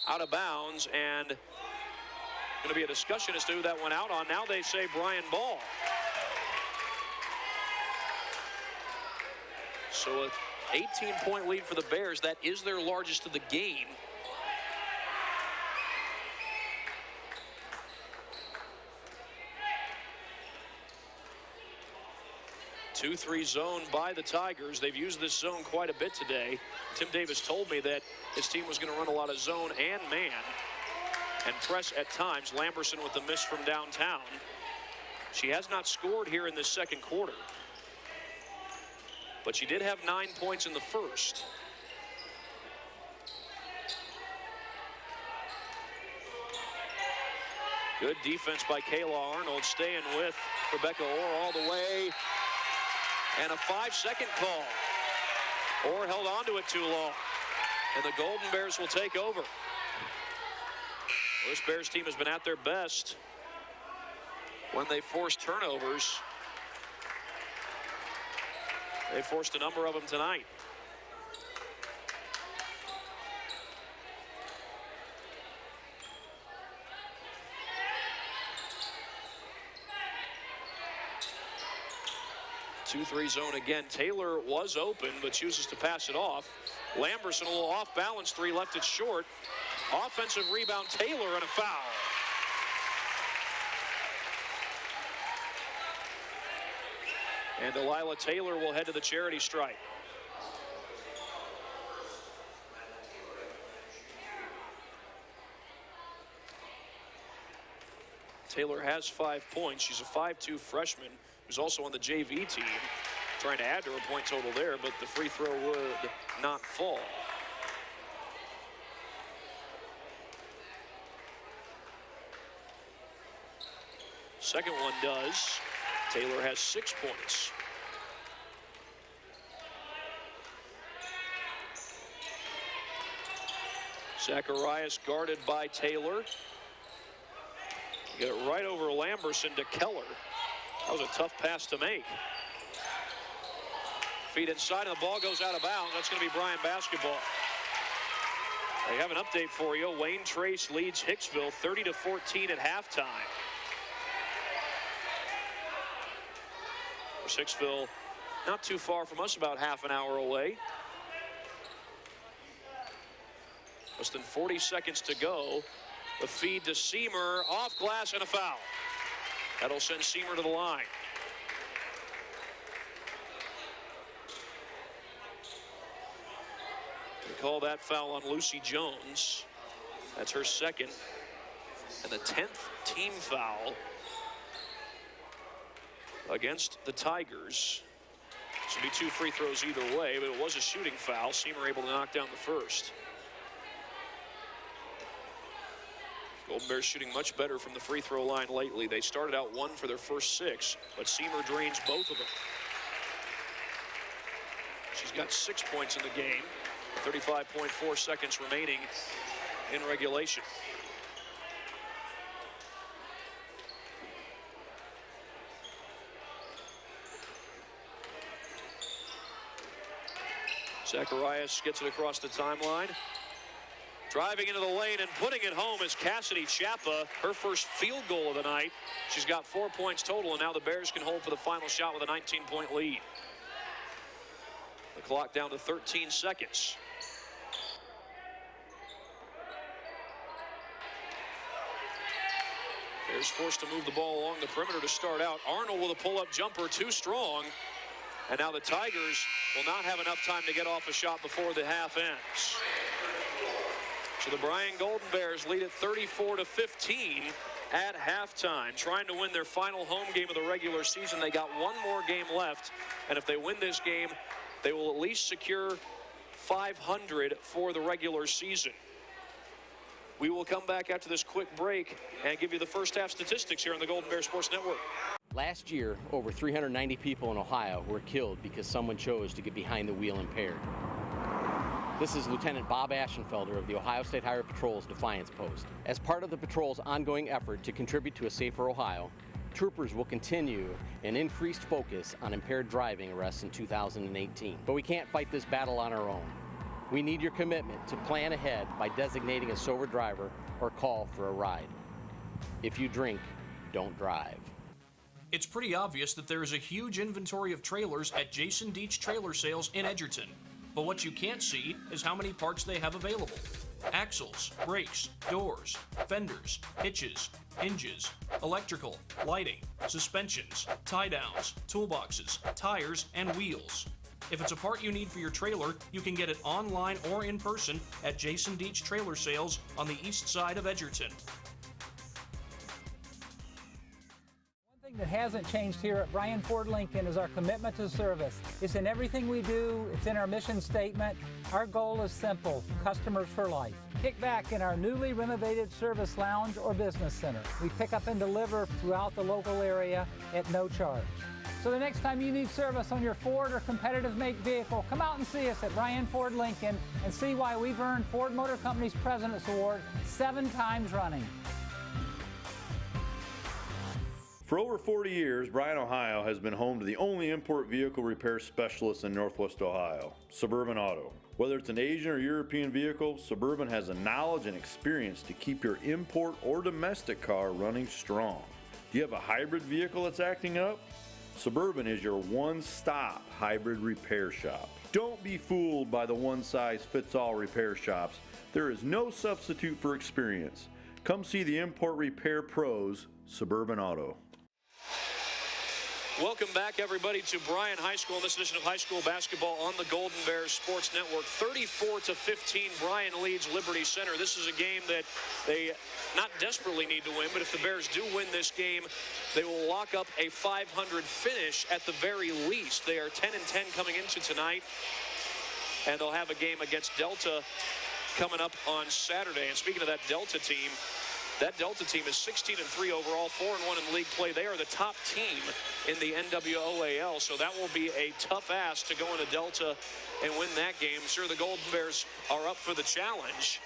out of bounds, and going to be a discussion as to who that went out on. Now they say Bryan Ball. So a 18-point lead for the Bears. That is their largest of the game. Two-three zone by the Tigers. They've used this zone quite a bit today. Tim Davis told me that his team was going to run a lot of zone and man and press at times. Lamberson with the miss from downtown. She has not scored here in this second quarter, but she did have 9 points in the first. Good defense by Kayla Arnold, staying with Rebecca Orr all the way. And a 5-second call. Orr held on to it too long. And the Golden Bears will take over. This Bears team has been at their best when they force turnovers. They forced a number of them tonight. Two-three zone again. Taylor was open, but chooses to pass it off. Lamberson, a little off balance three, left it short. Offensive rebound, Taylor, and a foul. And Delilah Taylor will head to the charity stripe. Taylor has 5 points. She's a 5'2" freshman who's also on the JV team. Trying to add to her point total there, but the free throw would not fall. Second one does. Taylor has 6 points. Zacharias guarded by Taylor. Get it right over Lamberson to Keller. That was a tough pass to make. Feet inside and the ball goes out of bounds. That's going to be Bryan basketball. I have an update for you. Wayne Trace leads Hicksville 30-14 at halftime. Hicksville not too far from us, about half an hour away. Less than 40 seconds to go. The feed to Seamer, off glass and a foul. That'll send Seamer to the line. They call that foul on Lucy Jones. That's her second and the 10th team foul against the Tigers. This would be 2 free throws either way, but it was a shooting foul. Seamer able to knock down the first. Golden Bears shooting much better from the free throw line lately. They started out 1 for their first 6, but Seamer drains both of them. She's got 6 points in the game. 35.4 seconds remaining in regulation. Zacharias gets it across the timeline. Driving into the lane and putting it home is Cassidy Chapa, her first field goal of the night. She's got 4 points total, and now the Bears can hold for the final shot with a 19-point lead. The clock down to 13 seconds. Bears forced to move the ball along the perimeter to start out. Arnold with a pull-up jumper, too strong. And now the Tigers will not have enough time to get off a shot before the half ends. So the Bryan Golden Bears lead at 34-15 at halftime, trying to win their final home game of the regular season. They got one more game left, and if they win this game, they will at least secure 500 for the regular season. We will come back after this quick break and give you the first half statistics here on the Golden Bear Sports Network. Last year, over 390 people in Ohio were killed because someone chose to get behind the wheel impaired. This is Lieutenant Bob Ashenfelder of the Ohio State Highway Patrol's Defiance Post. As part of the patrol's ongoing effort to contribute to a safer Ohio, troopers will continue an increased focus on impaired driving arrests in 2018. But we can't fight this battle on our own. We need your commitment to plan ahead by designating a sober driver or call for a ride. If you drink, don't drive. It's pretty obvious that there is a huge inventory of trailers at Jason Deach Trailer Sales in Edgerton. But what you can't see is how many parts they have available. Axles, brakes, doors, fenders, hitches, hinges, electrical, lighting, suspensions, tie-downs, toolboxes, tires, and wheels. If it's a part you need for your trailer, you can get it online or in person at Jason Deach Trailer Sales on the east side of Edgerton. That hasn't changed here at Bryan Ford Lincoln is our commitment to service. It's in everything we do. It's in our mission statement. Our goal is simple: customers for life. Kick back in our newly renovated service lounge or business center. We pick up and deliver throughout the local area at no charge. So the next time you need service on your Ford or competitive make vehicle, come out and see us at Bryan Ford Lincoln and see why we've earned Ford Motor Company's President's Award 7 times running. For over 40 years, Bryan, Ohio has been home to the only import vehicle repair specialist in Northwest Ohio, Suburban Auto. Whether it's an Asian or European vehicle, Suburban has the knowledge and experience to keep your import or domestic car running strong. Do you have a hybrid vehicle that's acting up? Suburban is your one-stop hybrid repair shop. Don't be fooled by the one-size-fits-all repair shops. There is no substitute for experience. Come see the import repair pros, Suburban Auto. Welcome back, everybody, to Bryan High School in this edition of high school basketball on the Golden Bears Sports Network. 34-15, Bryan leads Liberty Center. This is a game that they not desperately need to win, but if the Bears do win this game, they will lock up a 500 finish at the very least. They are 10-10 coming into tonight, and they'll have a game against Delta coming up on Saturday. And speaking of that Delta team is 16-3 overall, 4-1 in league play. They are the top team in the NWOAL, so that will be a tough ask to go into Delta and win that game. Sure, the Golden Bears are up for the challenge,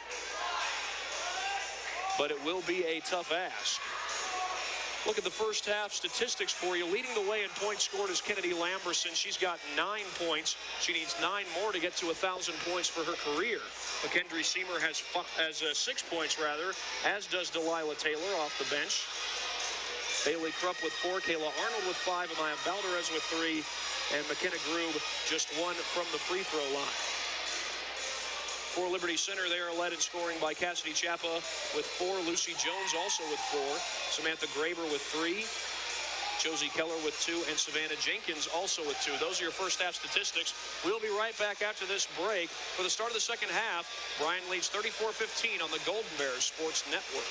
but it will be a tough ask. Look at the first half statistics for you. Leading the way in points scored is Kennedy Lamberson. She's got 9 points. She needs 9 more to get to 1,000 points for her career. McKendry Seymour has 6 points, as does Delilah Taylor off the bench. Bailey Krupp with 4, Kayla Arnold with 5, Amaya Valdez with 3, and McKenna Grube just 1 from the free throw line. For Liberty Center, they are led in scoring by Cassidy Chapa with 4, Lucy Jones also with 4, Samantha Graber with 3, Josie Keller with 2, and Savannah Jenkins also with 2. Those are your first half statistics. We'll be right back after this break. For the start of the second half, Bryan leads 34-15 on the Golden Bears Sports Network.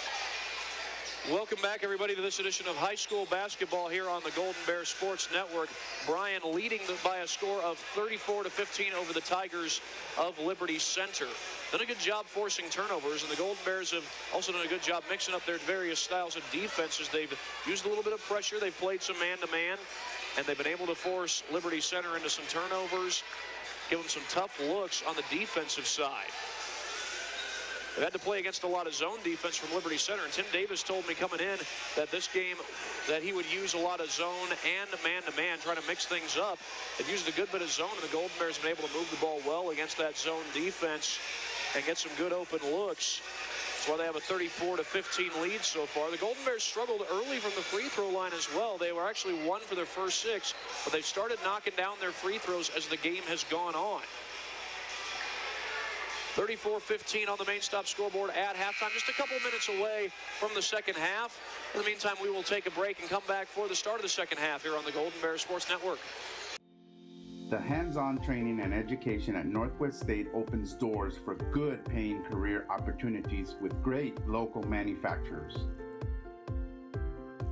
Welcome back, everybody, to this edition of high school basketball here on the Golden Bear Sports Network. Bryan leading by a score of 34-15 over the Tigers of Liberty Center. Done a good job forcing turnovers, and the Golden Bears have also done a good job mixing up their various styles of defenses. They've used a little bit of pressure. They've played some man-to-man, and they've been able to force Liberty Center into some turnovers, give them some tough looks on the defensive side. They've had to play against a lot of zone defense from Liberty Center, and Tim Davis told me coming in that this game that he would use a lot of zone and man-to-man, trying to mix things up. They've used a good bit of zone, and the Golden Bears have been able to move the ball well against that zone defense and get some good open looks. That's why they have a 34-15 lead so far. The Golden Bears struggled early from the free throw line as well. They were actually 1 for their first 6, but they've started knocking down their free throws as the game has gone on. 34-15 on the main stop scoreboard at halftime, just a couple minutes away from the second half. In the meantime, we will take a break and come back for the start of the second half here on the Golden Bears Sports Network. The hands-on training and education at Northwest State opens doors for good paying career opportunities with great local manufacturers.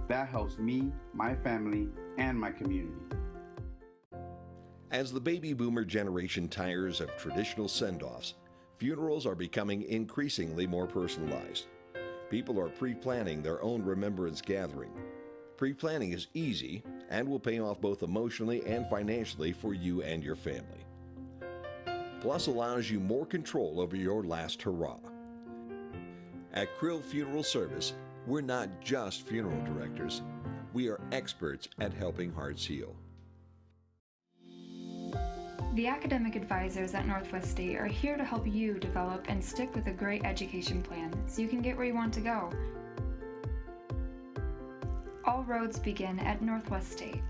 That helps me, my family, and my community. As the baby boomer generation tires of traditional send-offs, funerals are becoming increasingly more personalized. People are pre-planning their own remembrance gathering. Pre-planning is easy and will pay off both emotionally and financially for you and your family. Plus allows you more control over your last hurrah. At Krill Funeral Service, we're not just funeral directors. We are experts at helping hearts heal. The academic advisors at Northwest State are here to help you develop and stick with a great education plan so you can get where you want to go. All roads begin at Northwest State.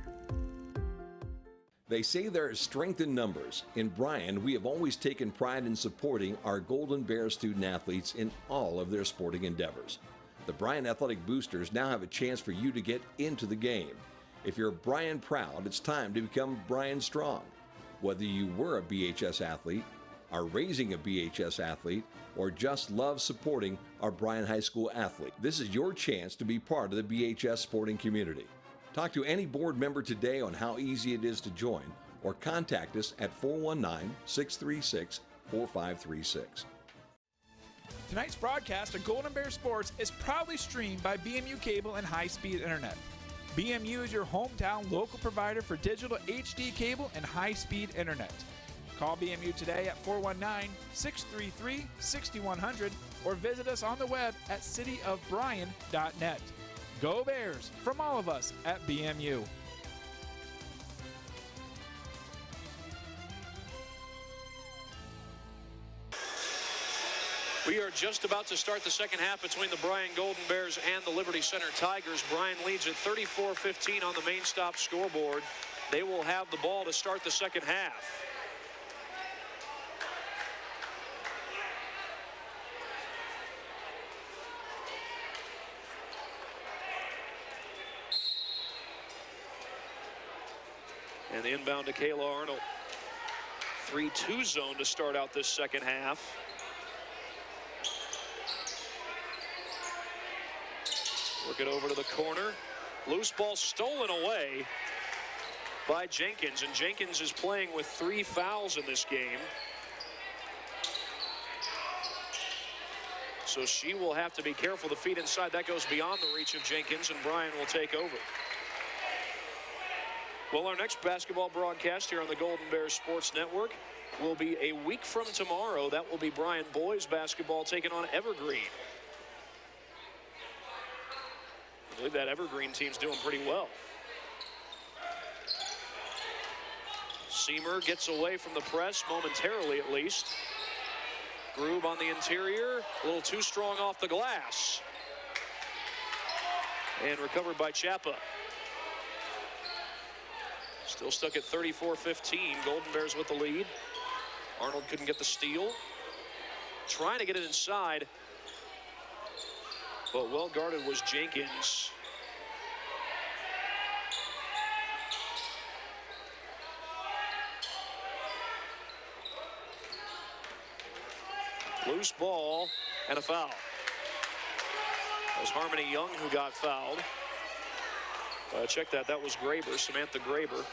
They say there is strength in numbers. In Bryan, we have always taken pride in supporting our Golden Bears student athletes in all of their sporting endeavors. The Bryan Athletic Boosters now have a chance for you to get into the game. If you're Bryan proud, it's time to become Bryan strong. Whether you were a BHS athlete, are raising a BHS athlete, or just love supporting our Bryan High School athlete, this is your chance to be part of the BHS sporting community. Talk to any board member today on how easy it is to join, or contact us at 419-636-4536. Tonight's broadcast of Golden Bear Sports is proudly streamed by BMU Cable and High-Speed Internet. BMU is your hometown local provider for digital HD cable and high-speed internet. Call BMU today at 419-633-6100 or visit us on the web at cityofbryan.net. Go Bears from all of us at BMU. We are just about to start the second half between the Bryan Golden Bears and the Liberty Center Tigers. Bryan leads at 34-15 on the main stop scoreboard. They will have the ball to start the second half. And the inbound to Kayla Arnold. 3-2 zone to start out this second half. Work it over to the corner. Loose ball stolen away by Jenkins, and Jenkins is playing with 3 fouls in this game. So she will have to be careful. The feet inside, that goes beyond the reach of Jenkins, and Bryan will take over. Well, our next basketball broadcast here on the Golden Bears Sports Network will be a week from tomorrow. That will be Bryan boys basketball taking on Evergreen. I believe that Evergreen team's doing pretty well. Seamer gets away from the press momentarily, at least. Grube on the interior, a little too strong off the glass. And recovered by Chapa. Still stuck at 34-15. Golden Bears with the lead. Arnold couldn't get the steal. Trying to get it inside, but well guarded was Jenkins. Loose ball and a foul. It was Harmony Young who got fouled. Check that. That was Graber, Samantha Graber.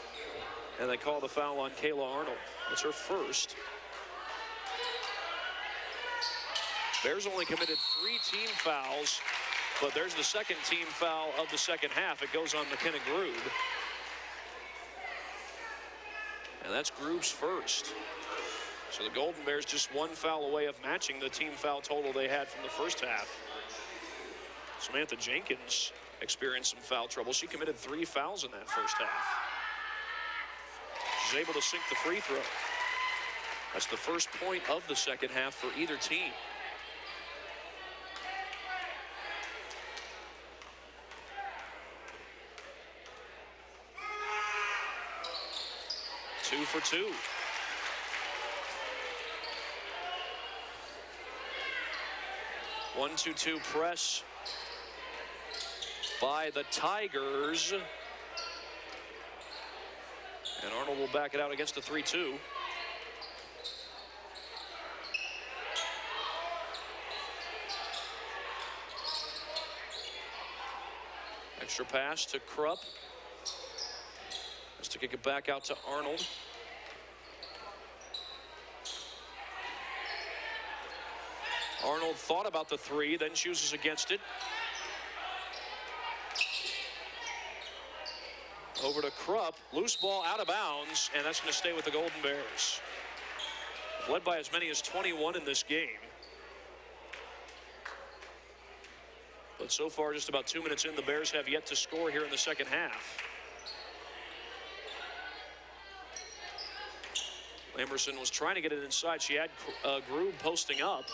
And they call the foul on Kayla Arnold. That's her first. Bears only committed 3 team fouls, but there's the second team foul of the second half. It goes on McKenna Grube. And that's Grube's first. So the Golden Bears just one foul away of matching the team foul total they had from the first half. Samantha Jenkins experienced some foul trouble. She committed 3 fouls in that first half. She's able to sink the free throw. That's the first point of the second half for either team. Two for two. One, 2-2 press by the Tigers. And Arnold will back it out against the 3-2. Extra pass to Krupp. Has to kick it back out to Arnold. Arnold thought about the 3, then chooses against it. Over to Krupp, loose ball out of bounds, and that's going to stay with the Golden Bears. Led by as many as 21 in this game. But so far, just about 2 minutes in, the Bears have yet to score here in the second half. Lamberson was trying to get it inside. She had Grube posting up.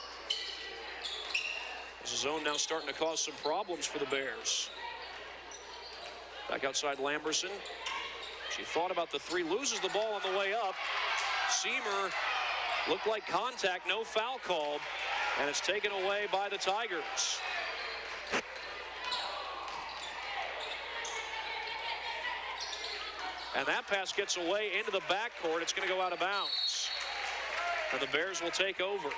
This zone now starting to cause some problems for the Bears. Back outside Lamberson. She thought about the 3, loses the ball on the way up. Seamer looked like contact, no foul called, and it's taken away by the Tigers. And that pass gets away into the backcourt. It's going to go out of bounds. And the Bears will take over.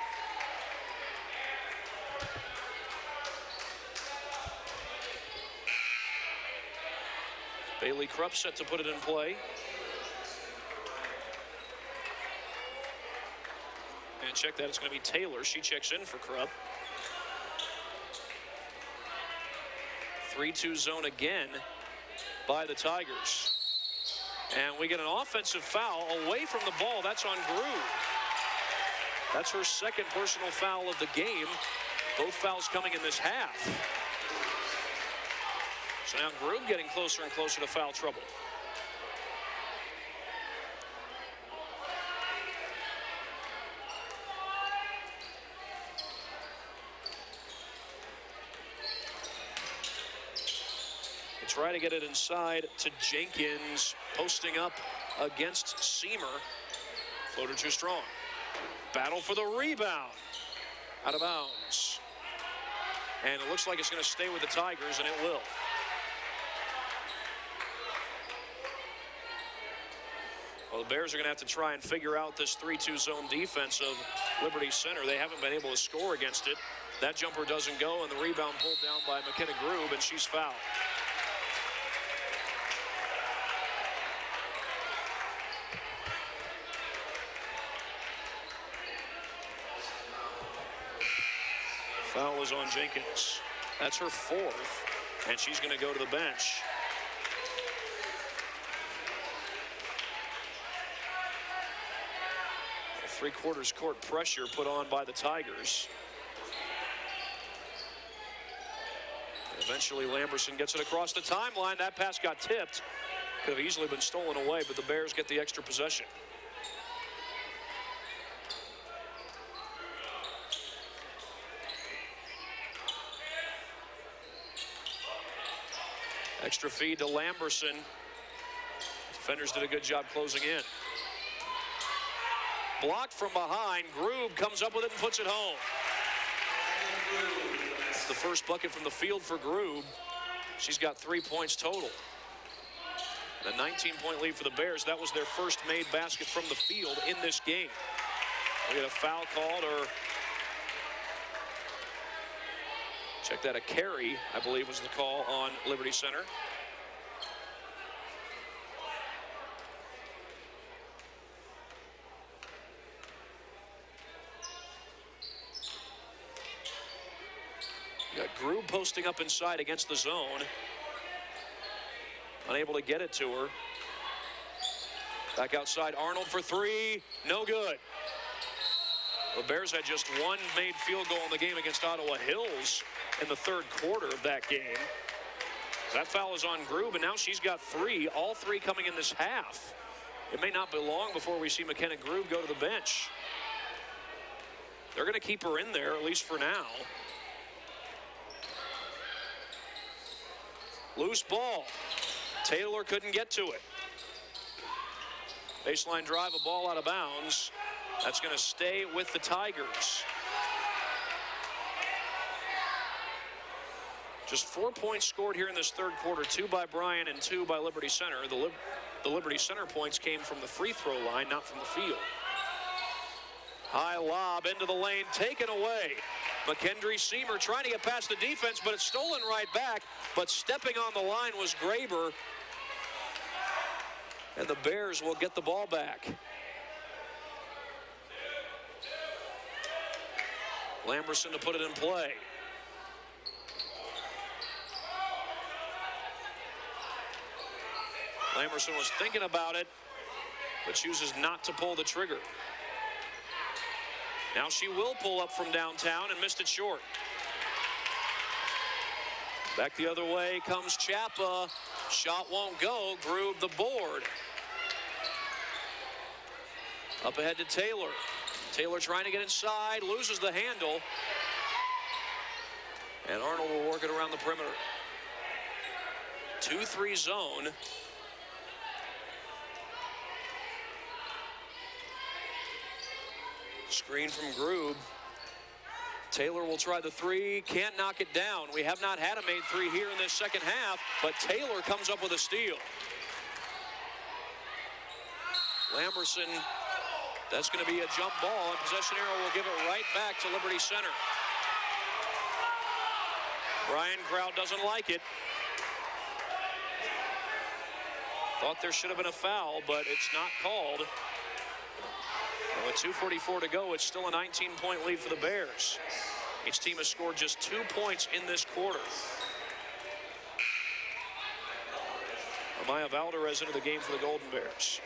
Bailey Krupp set to put it in play. And check that, it's going to be Taylor. She checks in for Krupp. 3-2 zone again by the Tigers. And we get an offensive foul away from the ball. That's on Grube. That's her second personal foul of the game. Both fouls coming in this half. So now Grube getting closer and closer to foul trouble. They try to get it inside to Jenkins, posting up against Seamer. Floater too strong. Battle for the rebound. Out of bounds. And it looks like it's going to stay with the Tigers, and it will. Well, the Bears are going to have to try and figure out this 3-2 zone defense of Liberty Center. They haven't been able to score against it. That jumper doesn't go, and the rebound pulled down by McKenna Grube, and she's fouled. Foul is on Jenkins. That's her 4th, and she's going to go to the bench. Three-quarters court pressure put on by the Tigers. Eventually, Lamberson gets it across the timeline. That pass got tipped. Could have easily been stolen away, but the Bears get the extra possession. Extra feed to Lamberson. Defenders did a good job closing in. Blocked from behind. Grube comes up with it and puts it home. It's the first bucket from the field for Grube. She's got 3 points total. And a 19-point lead for the Bears. That was their first made basket from the field in this game. We get a foul called, or check that, a carry, I believe was the call on Liberty Center. Got Grube posting up inside against the zone. Unable to get it to her. Back outside, Arnold for 3. No good. The Bears had just one made field goal in the game against Ottawa Hills in the third quarter of that game. That foul is on Grube, and now she's got 3, all 3 coming in this half. It may not be long before we see McKenna Grube go to the bench. They're going to keep her in there, at least for now. Loose ball. Taylor couldn't get to it. Baseline drive, a ball out of bounds. That's going to stay with the Tigers. Just 4 points scored here in this third quarter, 2 by Bryan and 2 by Liberty Center. The Liberty Center points came from the free throw line, not from the field. High lob into the lane, taken away. McKendry Seymour trying to get past the defense, but it's stolen right back. But stepping on the line was Graber. And the Bears will get the ball back. Lamberson to put it in play. Lamberson was thinking about it, but chooses not to pull the trigger. Now she will pull up from downtown and missed it short. Back the other way comes Chapa. Shot won't go. Grube the board. Up ahead to Taylor. Taylor trying to get inside, loses the handle. And Arnold will work it around the perimeter. 2-3 zone. Screen from Grube. Taylor will try the 3, can't knock it down. We have not had a made 3 here in this second half, but Taylor comes up with a steal. Lamberson, that's going to be a jump ball, and possession arrow will give it right back to Liberty Center. Bryan crowd doesn't like it. Thought there should have been a foul, but it's not called. With 2:44 to go, it's still a 19-point lead for the Bears. Each team has scored just 2 points in this quarter. Amaya Valdez into the game for the Golden Bears.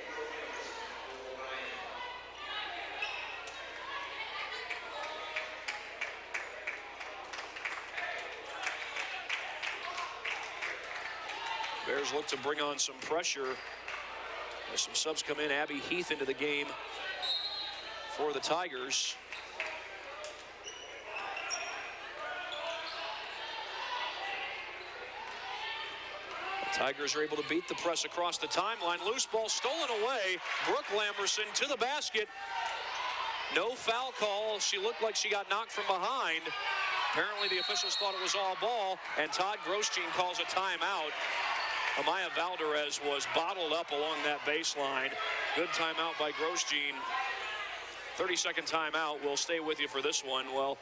Bears look to bring on some pressure as some subs come in. Abby Heath into the game for the Tigers. The Tigers are able to beat the press across the timeline. Loose ball stolen away. Brooke Lamberson to the basket. No foul call. She looked like she got knocked from behind. Apparently the officials thought it was all ball, and Todd Grosjean calls a timeout. Amaya Valdez was bottled up along that baseline. Good timeout by Grosjean. 30-second timeout. We'll stay with you for this one. Well,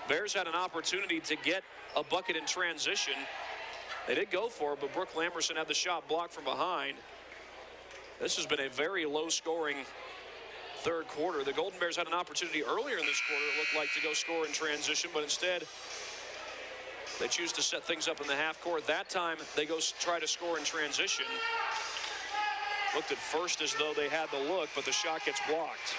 Bears had an opportunity to get a bucket in transition. They did go for it, but Brooke Lamberson had the shot blocked from behind. This has been a very low-scoring third quarter. The Golden Bears had an opportunity earlier in this quarter, it looked like, to go score in transition, but instead they choose to set things up in the half court. That time they go try to score in transition. Looked at first as though they had the look, but the shot gets blocked.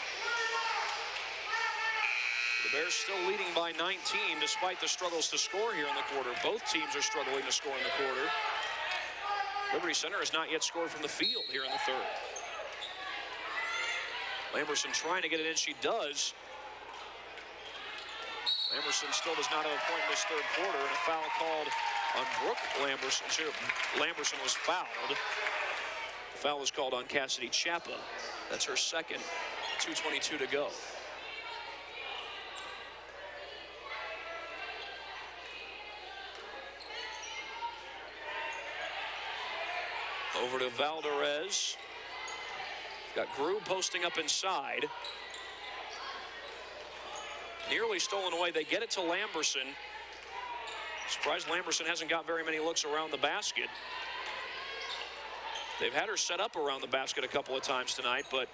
The Bears still leading by 19 despite the struggles to score here in the quarter. Both teams are struggling to score in the quarter. Liberty Center has not yet scored from the field here in the third. Lamberson trying to get it in. She does. Lamberson still does not have a point in this third quarter, and a foul called on Brooke Lamberson. Lamberson was fouled. The foul was called on Cassidy Chapa. That's her second. 2:22 to go. Over to Valdez. Got Grube posting up inside. Nearly stolen away. They get it to Lamberson. Surprised Lamberson hasn't got very many looks around the basket. They've had her set up around the basket a couple of times tonight, but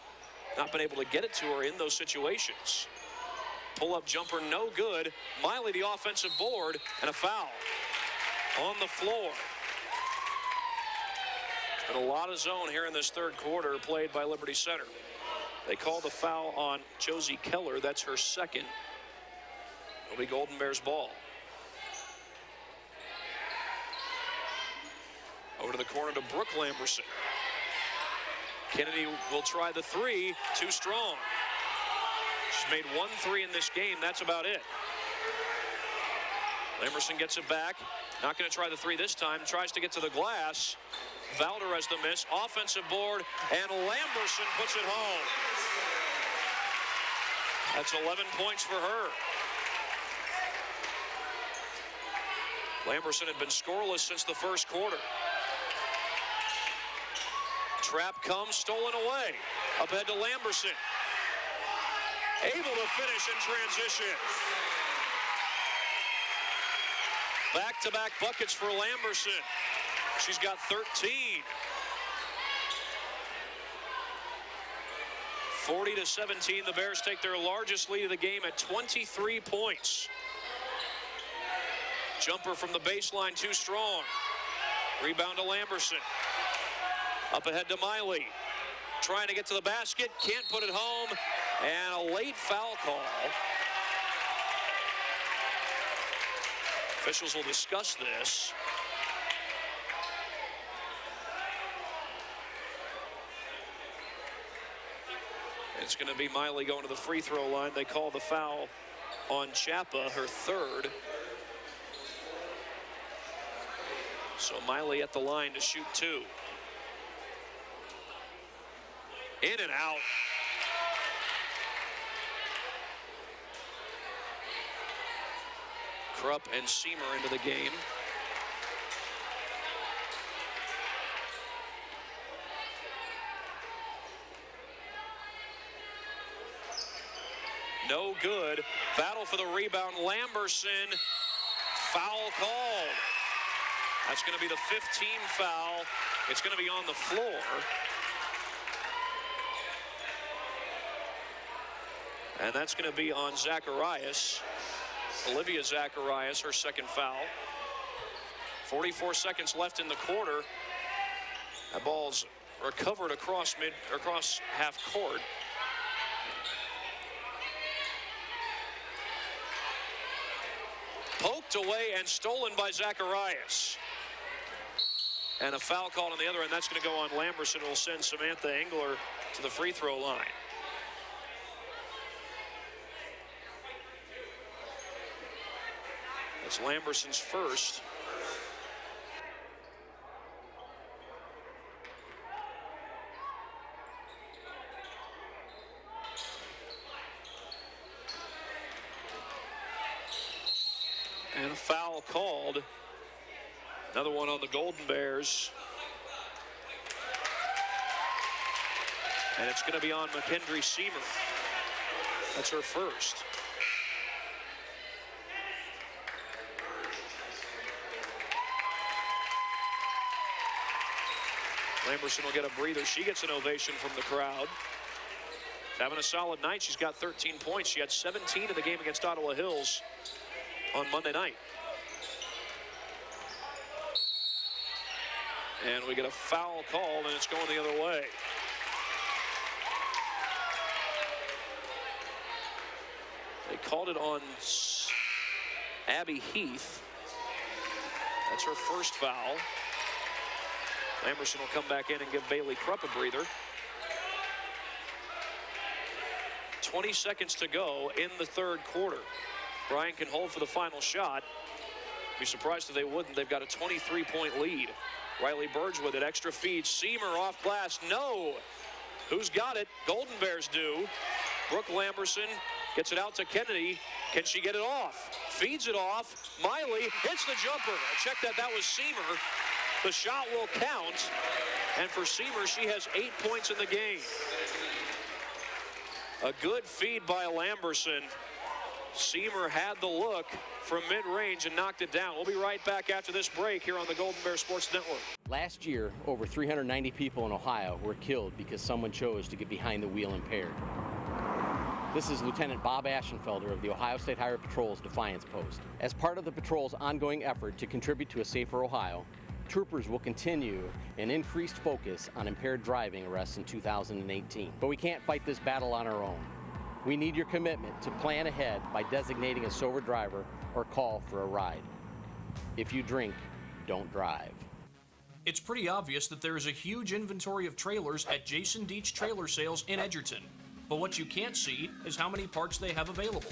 not been able to get it to her in those situations. Pull-up jumper, no good. Miley the offensive board, and a foul on the floor. And a lot of zone here in this third quarter played by Liberty Center. They call the foul on Josie Keller. That's her second. It'll be Golden Bears ball. Over to the corner to Brooke Lamberson. Kennedy will try the three. Too strong. She's made 1 3 in this game. That's about it. Lamberson gets it back. Not going to try the three this time. Tries to get to the glass. Valdez the miss. Offensive board. And Lamberson puts it home. That's 11 points for her. Lamberson had been scoreless since the first quarter. Trap comes, stolen away. Up ahead to Lamberson. Able to finish in transition. Back-to-back buckets for Lamberson. She's got 13. 40-17, the Bears take their largest lead of the game at 23 points. Jumper from the baseline, too strong. Rebound to Lamberson. Up ahead to Miley. Trying to get to the basket, can't put it home, and a late foul call. Officials will discuss this. It's going to be Miley going to the free throw line. They call the foul on Chapa, her third. So Miley at the line to shoot 2. In and out. Krupp and Seamer into the game. No good. Battle for the rebound. Lamberson. Foul called. That's going to be the 15th foul. It's going to be on the floor. And that's going to be on Zacharias. Olivia Zacharias, her second foul. 44 seconds left in the quarter. That ball's recovered across half court. Poked away and stolen by Zacharias. And a foul called on the other end. That's going to go on Lamberson. It will send Samantha Engler to the free throw line. That's Lamberson's first. And a foul called. Another one on the Golden Bears. And it's going to be on McKendry Seamer. That's her first. Lamberson will get a breather. She gets an ovation from the crowd. Having a solid night. She's got 13 points. She had 17 in the game against Ottawa Hills on Monday night. And we get a foul call, and it's going the other way. They called it on Abby Heath. That's her first foul. Lamberson will come back in and give Bailey Krupp a breather. 20 seconds to go in the third quarter. Bryan can hold for the final shot. Be surprised if they wouldn't. They've got a 23-point lead. Riley Burge with it. Extra feed. Seamer off glass. No. Who's got it? Golden Bears do. Brooke Lamberson gets it out to Kennedy. Can she get it off? Feeds it off. Miley hits the jumper. I checked that. That was Seamer. The shot will count. And for Seamer, she has 8 points in the game. A good feed by Lamberson. Seamer had the look from mid-range and knocked it down. We'll be right back after this break here on the Golden Bear Sports Network. Last year, over 390 people in Ohio were killed because someone chose to get behind the wheel impaired. This is Lieutenant Bob Ashenfelder of the Ohio State Highway Patrol's Defiance Post. As part of the patrol's ongoing effort to contribute to a safer Ohio, Troopers will continue an increased focus on impaired driving arrests in 2018. But we can't fight this battle on our own. We need your commitment to plan ahead by designating a sober driver or call for a ride. If you drink, don't drive. It's pretty obvious that there is a huge inventory of trailers at Jason Deach Trailer Sales in Edgerton. But what you can't see is how many parts they have available.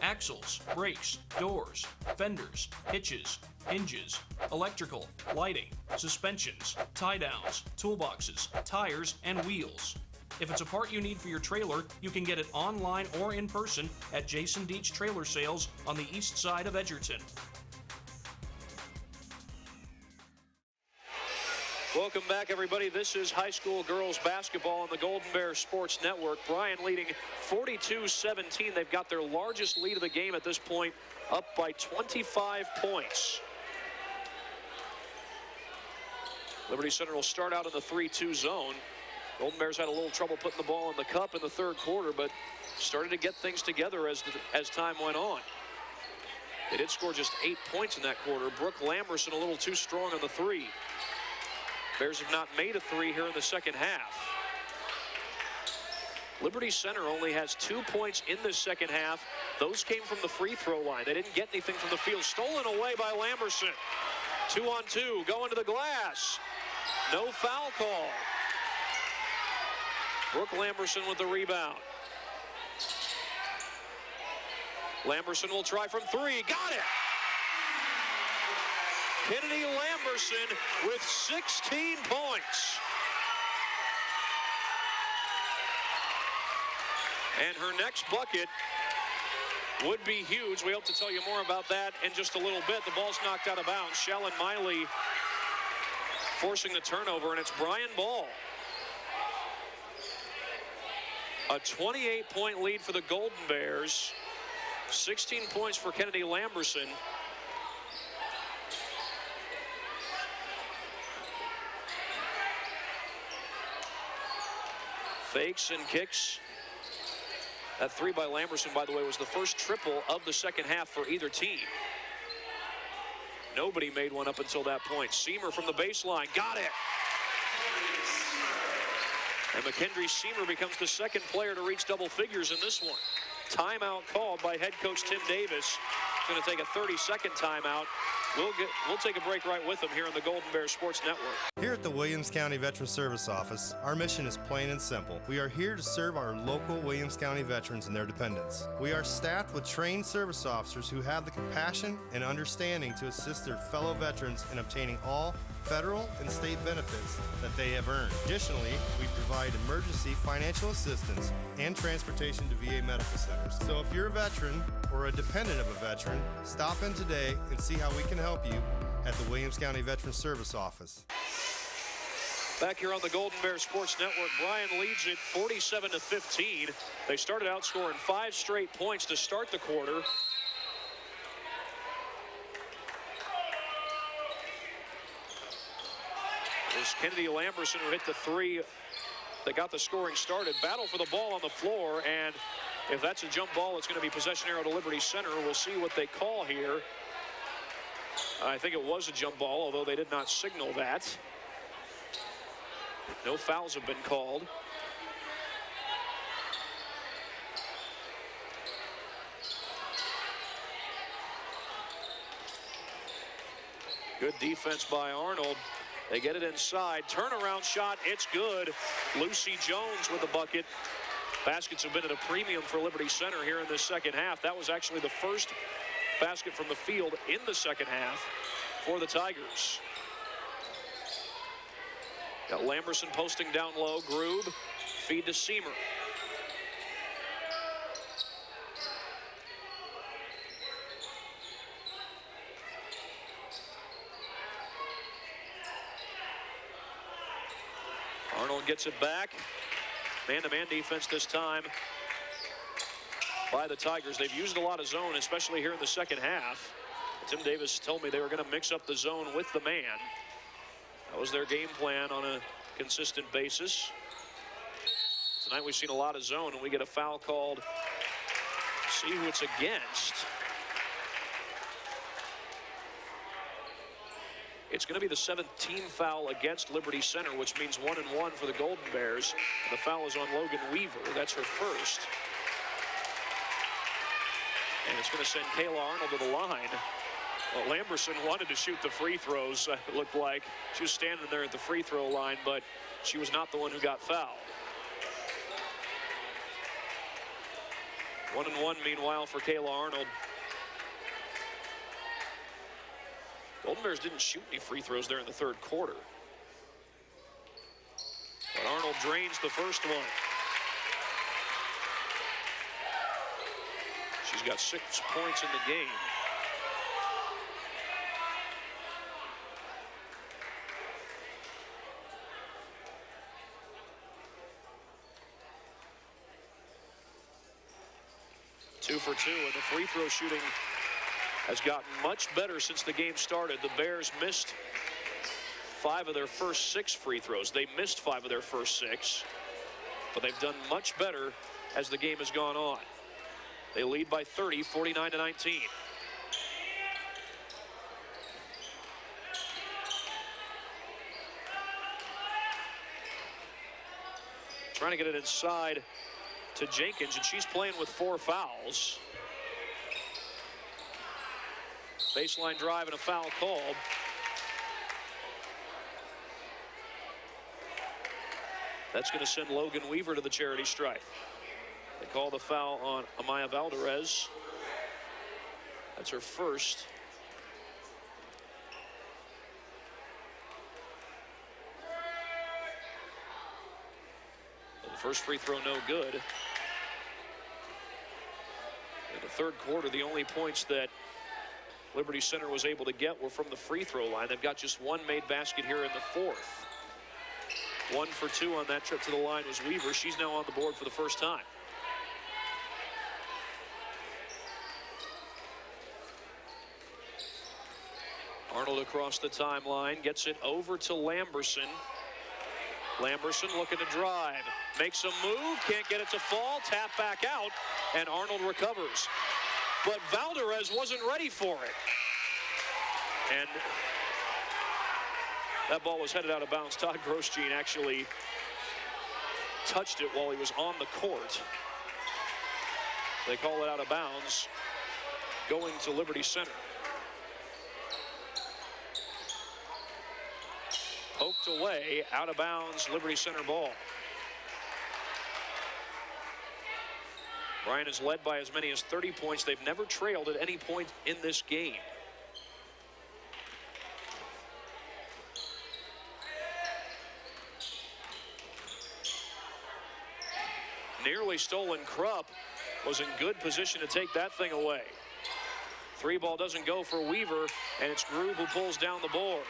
Axles, brakes, doors, fenders, hitches, hinges, electrical, lighting, suspensions, tie-downs, toolboxes, tires, and wheels. If it's a part you need for your trailer, you can get it online or in person at Jason Deach Trailer Sales on the east side of Edgerton. Welcome back, everybody. This is high school girls basketball on the Golden Bear Sports Network. Bryan leading 42-17. They've got their largest lead of the game at this point, up by 25 points. Liberty Center will start out in the 3-2 zone. Golden Bears had a little trouble putting the ball in the cup in the third quarter, but started to get things together as time went on. They did score just 8 points in that quarter. Brooke Lamberson a little too strong on the three. Bears have not made a three here in the second half. Liberty Center only has 2 points in the second half. Those came from the free throw line. They didn't get anything from the field. Stolen away by Lamberson. 2-on-2, going to the glass. No foul call. Brooke Lamberson with the rebound. Lamberson will try from three. Got it! Kennedy Lamberson with 16 points. And her next bucket would be huge. We hope to tell you more about that in just a little bit. The ball's knocked out of bounds. Shallon Miley forcing the turnover, and it's Bryan ball. A 28-point lead for the Golden Bears. 16 points for Kennedy Lamberson. Fakes and kicks. That three by Lamberson, by the way, was the first triple of the second half for either team. Nobody made one up until that point. Seamer from the baseline. Got it. And McKendry Seamer becomes the second player to reach double figures in this one. Timeout called by head coach Tim Davis. Going to take a 30-second timeout. We'll take a break right with them here on the Golden Bear Sports Network. Here at the Williams County Veteran Service Office, our mission is plain and simple. We are here to serve our local Williams County veterans and their dependents. We are staffed with trained service officers who have the compassion and understanding to assist their fellow veterans in obtaining all federal and state benefits that they have earned. Additionally, we provide emergency financial assistance and transportation to VA medical centers. So if you're a veteran or a dependent of a veteran, stop in today and see how we can help you at the Williams County Veteran Service Office. Back here on the Golden Bear Sports Network, Bryan leads it 47-15. They started out scoring 5 straight points to start the quarter. It was Kennedy Lamberson who hit the three that got the scoring started. Battle for the ball on the floor, and if that's a jump ball, it's going to be possession arrow to Liberty Center. We'll see what they call here. I think it was a jump ball, although they did not signal that. No fouls have been called. Good defense by Arnold. They get it inside. Turnaround shot. It's good. Lucy Jones with the bucket. Baskets have been at a premium for Liberty Center here in the second half. That was actually the first basket from the field in the second half for the Tigers. Got Lamberson posting down low. Groob. Feed to Seamer. Arnold gets it back. Man-to-man defense this time by the Tigers. They've used a lot of zone, especially here in the second half. Tim Davis told me they were going to mix up the zone with the man. That was their game plan on a consistent basis. Tonight we've seen a lot of zone, and we get a foul called. See who it's against. It's going to be the 17th foul against Liberty Center, which means 1-1 for the Golden Bears. And the foul is on Logan Weaver. That's her first. And it's going to send Kayla Arnold to the line. Well, Lamberson wanted to shoot the free throws, it looked like. She was standing there at the free throw line, but she was not the one who got fouled. 1-1, meanwhile, for Kayla Arnold. Golden Bears didn't shoot any free throws there in the third quarter. But Arnold drains the first one. She's got 6 points in the game. Two for two, and the free throw shooting has gotten much better since the game started. The Bears missed 5 of their first 6 free throws. They missed 5 of their first 6, but they've done much better as the game has gone on. They lead by 30, 49-19. Trying to get it inside to Jenkins, and she's playing with 4 fouls. Baseline drive and a foul called. That's going to send Logan Weaver to the charity stripe. They call the foul on Amaya Valdez. That's her first. The first free throw no good. In the third quarter, the only points that Liberty Center was able to get were from the free throw line. They've got just 1 made basket here in the fourth. 1 for 2 on that trip to the line was Weaver. She's now on the board for the first time. Arnold across the timeline, gets it over to Lamberson. Lamberson looking to drive, makes a move, can't get it to fall, tap back out, and Arnold recovers. But Valdez wasn't ready for it. And that ball was headed out of bounds. Todd Grosjean actually touched it while he was on the court. They call it out of bounds, going to Liberty Center. Poked away, out of bounds, Liberty Center ball. Bryan is led by as many as 30 points. They've never trailed at any point in this game. Nearly stolen Krupp was in good position to take that thing away. 3 ball doesn't go for Weaver, and it's Grube who pulls down the board.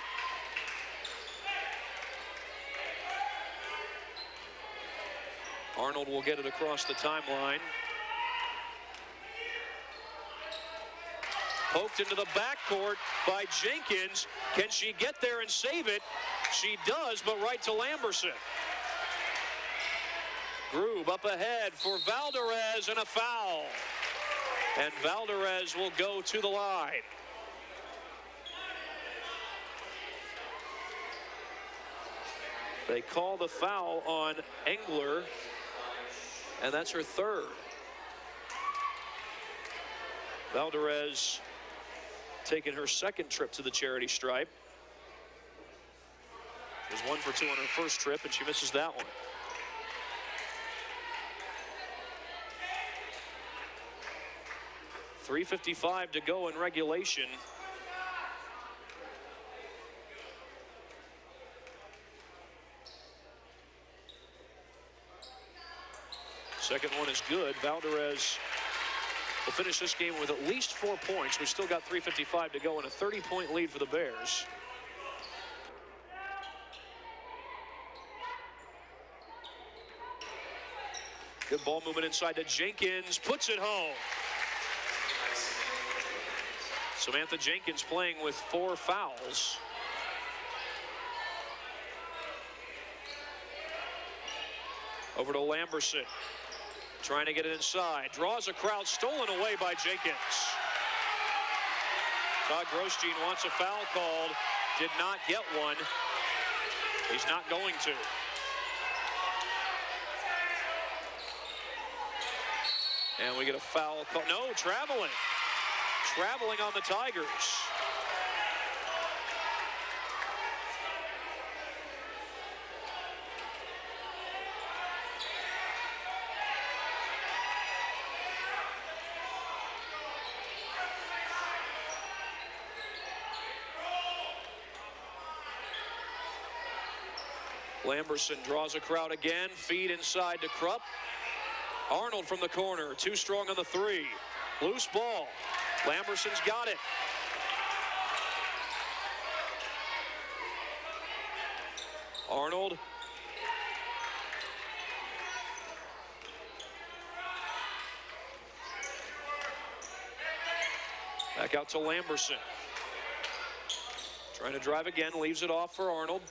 Arnold will get it across the timeline. Poked into the backcourt by Jenkins. Can she get there and save it? She does, but right to Lamberson. Grube up ahead for Valdez, and a foul. And Valdez will go to the line. They call the foul on Engler, and that's her third. Valdez taking her second trip to the charity stripe. She was 1 for 2 on her first trip, and she misses that one. .355 to go in regulation. Second one is good. Valdez will finish this game with at least 4 points. We've still got .355 to go and a 30-point lead for the Bears. Good ball movement inside to Jenkins. Puts it home. Samantha Jenkins playing with 4 fouls. Over to Lamberson. Trying to get it inside. Draws a crowd. Stolen away by Jenkins. Todd Grosjean wants a foul called. did not get one. He's not going to. And we get a foul call. No, traveling. Traveling on the Tigers. Lamberson draws a crowd again. Feed inside to Krupp. Arnold from the corner. Too strong on the three. Loose ball. Lamberson's got it. Arnold. Back out to Lamberson. Trying to drive again. Leaves it off for Arnold.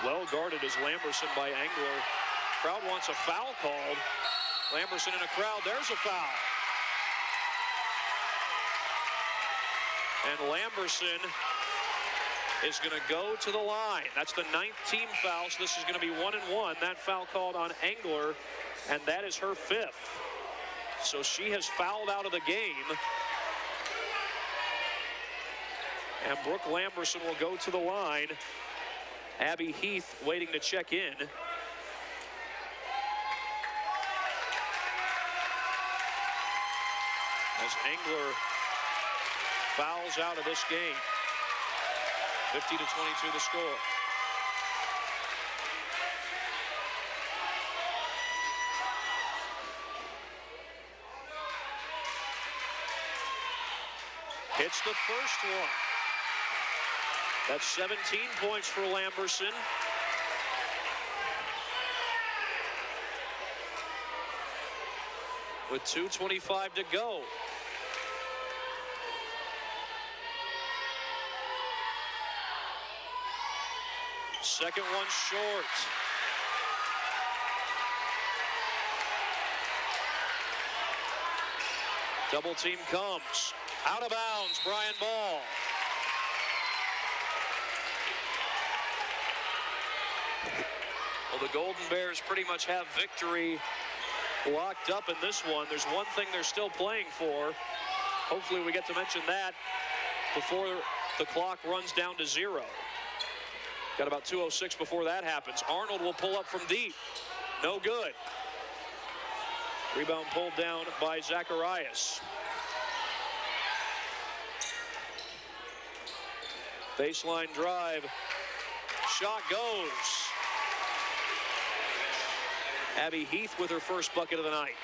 Well guarded is Lamberson by Engler. Crowd wants a foul called. Lamberson in a crowd. There's a foul. And Lamberson is going to go to the line. That's the 9th team foul, so this is going to be 1-1. That foul called on Engler, and that is her 5th. So she has fouled out of the game. And Brooke Lamberson will go to the line. Abby Heath waiting to check in. As Engler fouls out of this game. 50-22 the score. Hits the first one. That's 17 points for Lamberson. With 2:25 to go. Second one short. Double team comes. Out of bounds, Bryan ball. Well, the Golden Bears pretty much have victory locked up in this one. There's one thing they're still playing for. Hopefully we get to mention that before the clock runs down to 0. Got about 2:06 before that happens. Arnold will pull up from deep. No good. Rebound pulled down by Zacharias. Baseline drive. Shot goes. Abby Heath with her first bucket of the night.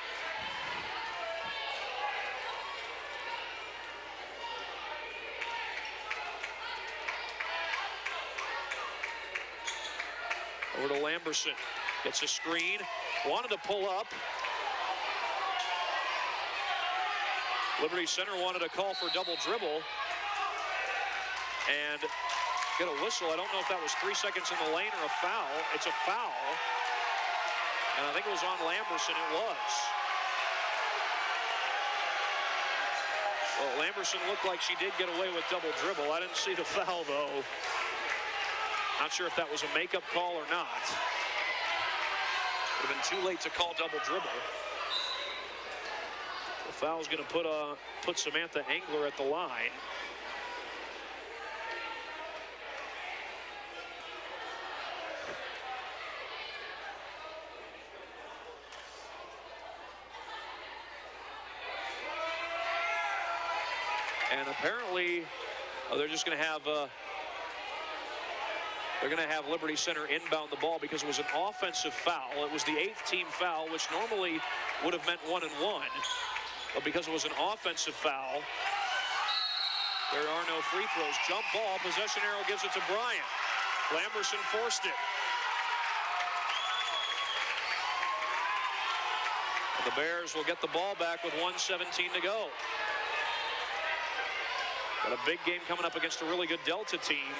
Over to Lamberson. Gets a screen. Wanted to pull up. Liberty Center wanted a call for double dribble. And get a whistle. I don't know if that was 3 seconds in the lane or a foul. It's a foul. And I think it was on Lamberson. It was. Well, Lamberson looked like she did get away with double dribble. I didn't see the foul, though. Not sure if that was a makeup call or not. Would have been too late to call double dribble. The foul's going to put Samantha Engler at the line. And apparently, they're just going to have Liberty Center inbound the ball because it was an offensive foul. It was the 8th team foul, which normally would have meant 1-1. But because it was an offensive foul, there are no free throws. Jump ball, possession arrow gives it to Bryan. Lamberson forced it. And the Bears will get the ball back with 1:17 to go. Got a big game coming up against a really good Delta team.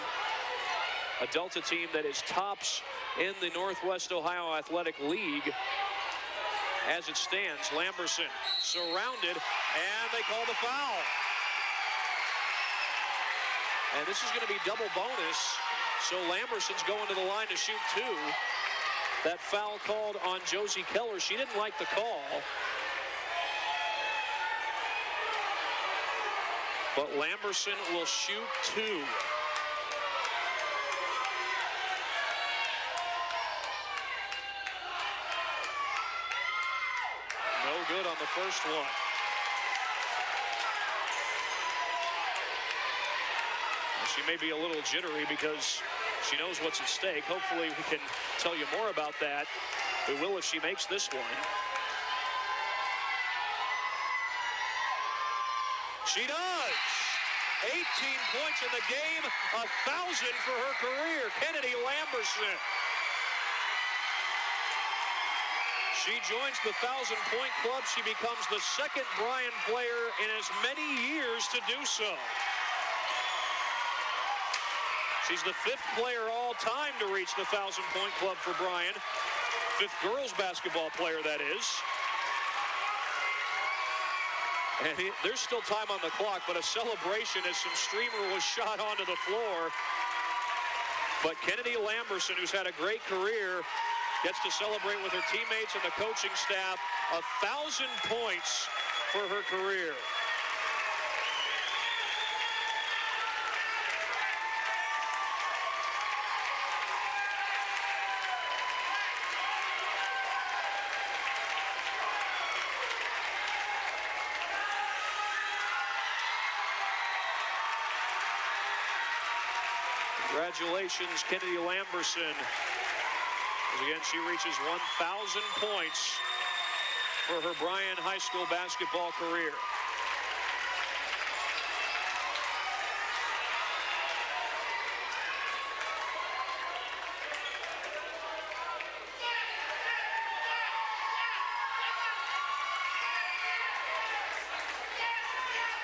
A Delta team that is tops in the Northwest Ohio Athletic League as it stands. Lamberson surrounded, and they call the foul. And this is going to be double bonus. So Lamberson's going to the line to shoot 2. That foul called on Josie Keller. She didn't like the call. But Lamberson will shoot 2. No good on the first one. She may be a little jittery because she knows what's at stake. Hopefully we can tell you more about that. We will if she makes this one. She does! 18 points in the game, 1,000 for her career. Kennedy Lamberson. She joins the 1,000-point club. She becomes the second Bryan player in as many years to do so. She's the 5th player all time to reach the 1,000-point club for Bryan. 5th girls basketball player, that is. And there's still time on the clock, but a celebration as some streamer was shot onto the floor. But Kennedy Lamberson, who's had a great career, gets to celebrate with her teammates and the coaching staff. 1,000 points for her career. Congratulations, Kennedy Lamberson. As again, she reaches 1,000 points for her Bryan High School basketball career.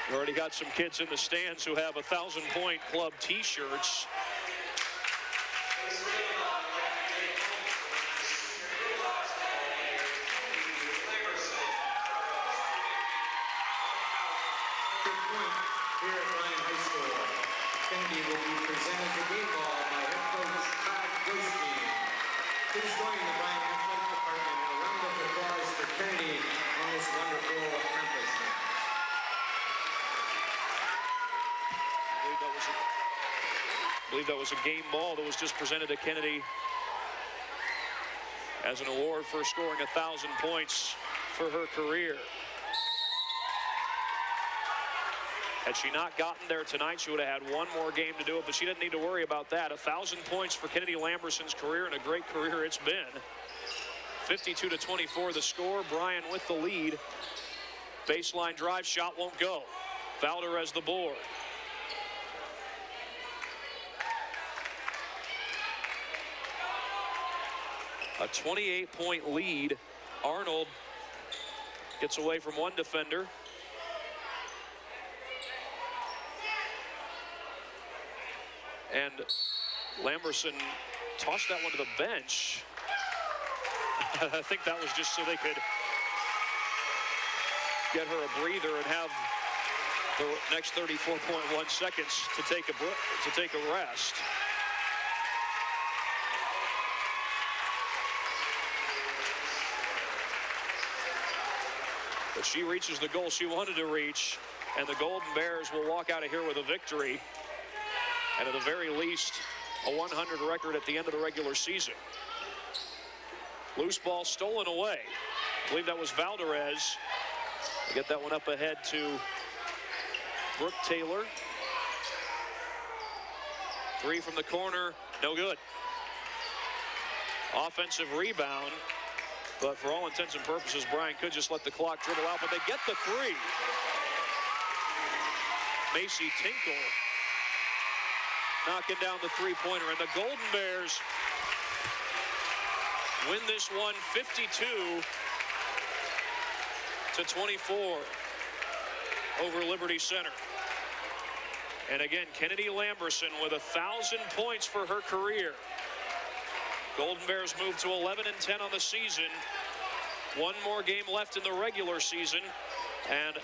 We already got some kids in the stands who have 1,000-point club t-shirts. I believe that was a game ball that was just presented to Kennedy as an award for scoring 1,000 points for her career. Had she not gotten there tonight, she would have had one more game to do it, but she didn't need to worry about that. 1,000 points for Kennedy Lamberson's career, and a great career it's been. 52-24 the score. Bryan with the lead. Baseline drive, shot won't go. Valdez the board. A 28-point lead. Arnold gets away from one defender. And Lamberson tossed that one to the bench. I think that was just so they could get her a breather and have the next 34.1 seconds to take a rest. But she reaches the goal she wanted to reach, and the Golden Bears will walk out of here with a victory, and at the very least, a 100 record at the end of the regular season. Loose ball stolen away. I believe that was Valdez. They get that one up ahead to Brooke Taylor. Three from the corner, no good. Offensive rebound, but for all intents and purposes, Bryan could just let the clock dribble out, but they get the three. Macy Tinkle knocking down the three-pointer, and the Golden Bears win this one 52-24 over Liberty Center. And again, Kennedy Lamberson with 1,000 points for her career. Golden Bears move to 11-10 on the season. One more game left in the regular season, and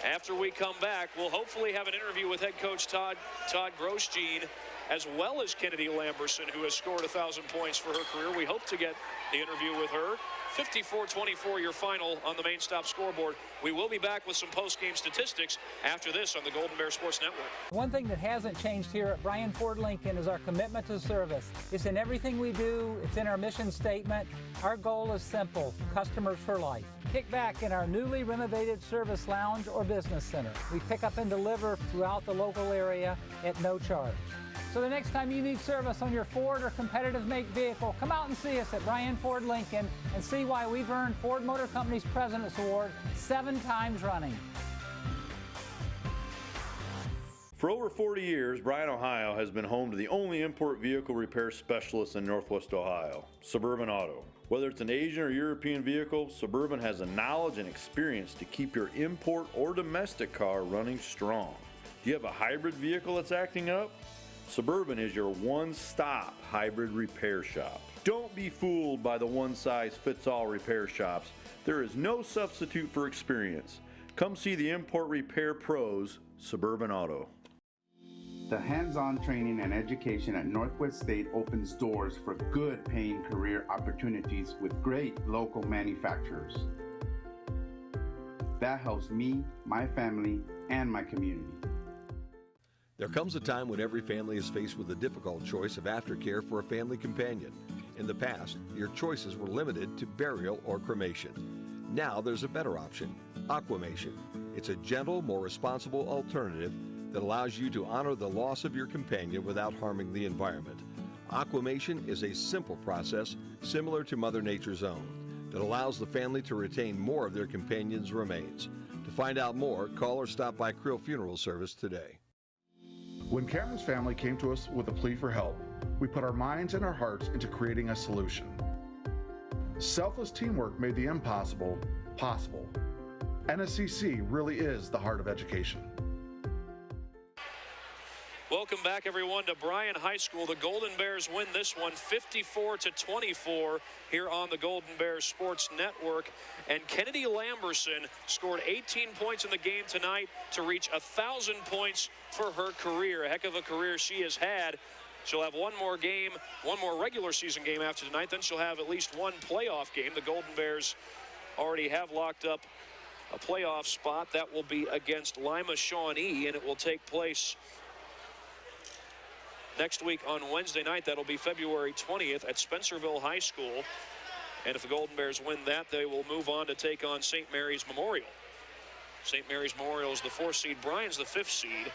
After we come back, we'll hopefully have an interview with head coach Todd Grosjean, as well as Kennedy Lamberson, who has scored 1,000 points for her career. We hope to get the interview with her. 54-24 your final on the Main Stop scoreboard. We will be back with some post-game statistics after this on the Golden Bear Sports Network. One thing that hasn't changed here at Bryan Ford Lincoln is our commitment to service. It's in everything we do. It's in our mission statement. Our goal is simple: customers for life. Kick back in our newly renovated service lounge or business center. We pick up and deliver throughout the local area at no charge. So the next time you need service on your Ford or competitive make vehicle, come out and see us at Bryan Ford Lincoln and see why we've earned Ford Motor Company's President's Award 7 times running. For over 40 years, Bryan, Ohio has been home to the only import vehicle repair specialist in Northwest Ohio, Suburban Auto. Whether it's an Asian or European vehicle, Suburban has the knowledge and experience to keep your import or domestic car running strong. Do you have a hybrid vehicle that's acting up? Suburban is your one-stop hybrid repair shop. Don't be fooled by the one-size-fits-all repair shops. There is no substitute for experience. Come see the import repair pros, Suburban Auto. The hands-on training and education at Northwest State opens doors for good paying career opportunities with great local manufacturers. That helps me, my family, and my community. There comes a time when every family is faced with the difficult choice of aftercare for a family companion. In the past, your choices were limited to burial or cremation. Now there's a better option, Aquamation. It's a gentle, more responsible alternative that allows you to honor the loss of your companion without harming the environment. Aquamation is a simple process similar to Mother Nature's own that allows the family to retain more of their companion's remains. To find out more, call or stop by Creel Funeral Service today. When Cameron's family came to us with a plea for help, we put our minds and our hearts into creating a solution. Selfless teamwork made the impossible possible. NSCC really is the heart of education. Welcome back, everyone, to Bryan High School. The Golden Bears win this one 54-24 here on the Golden Bears Sports Network. And Kennedy Lamberson scored 18 points in the game tonight to reach 1,000 points for her career. A heck of a career she has had. She'll have one more game, one more regular season game after tonight. Then she'll have at least one playoff game. The Golden Bears already have locked up a playoff spot. That will be against Lima Shawnee, and it will take place next week on Wednesday night. That'll be February 20th at Spencerville High School. And if the Golden Bears win that, they will move on to take on St. Mary's Memorial. St. Mary's Memorial is the 4th seed. Bryan's the 5th seed.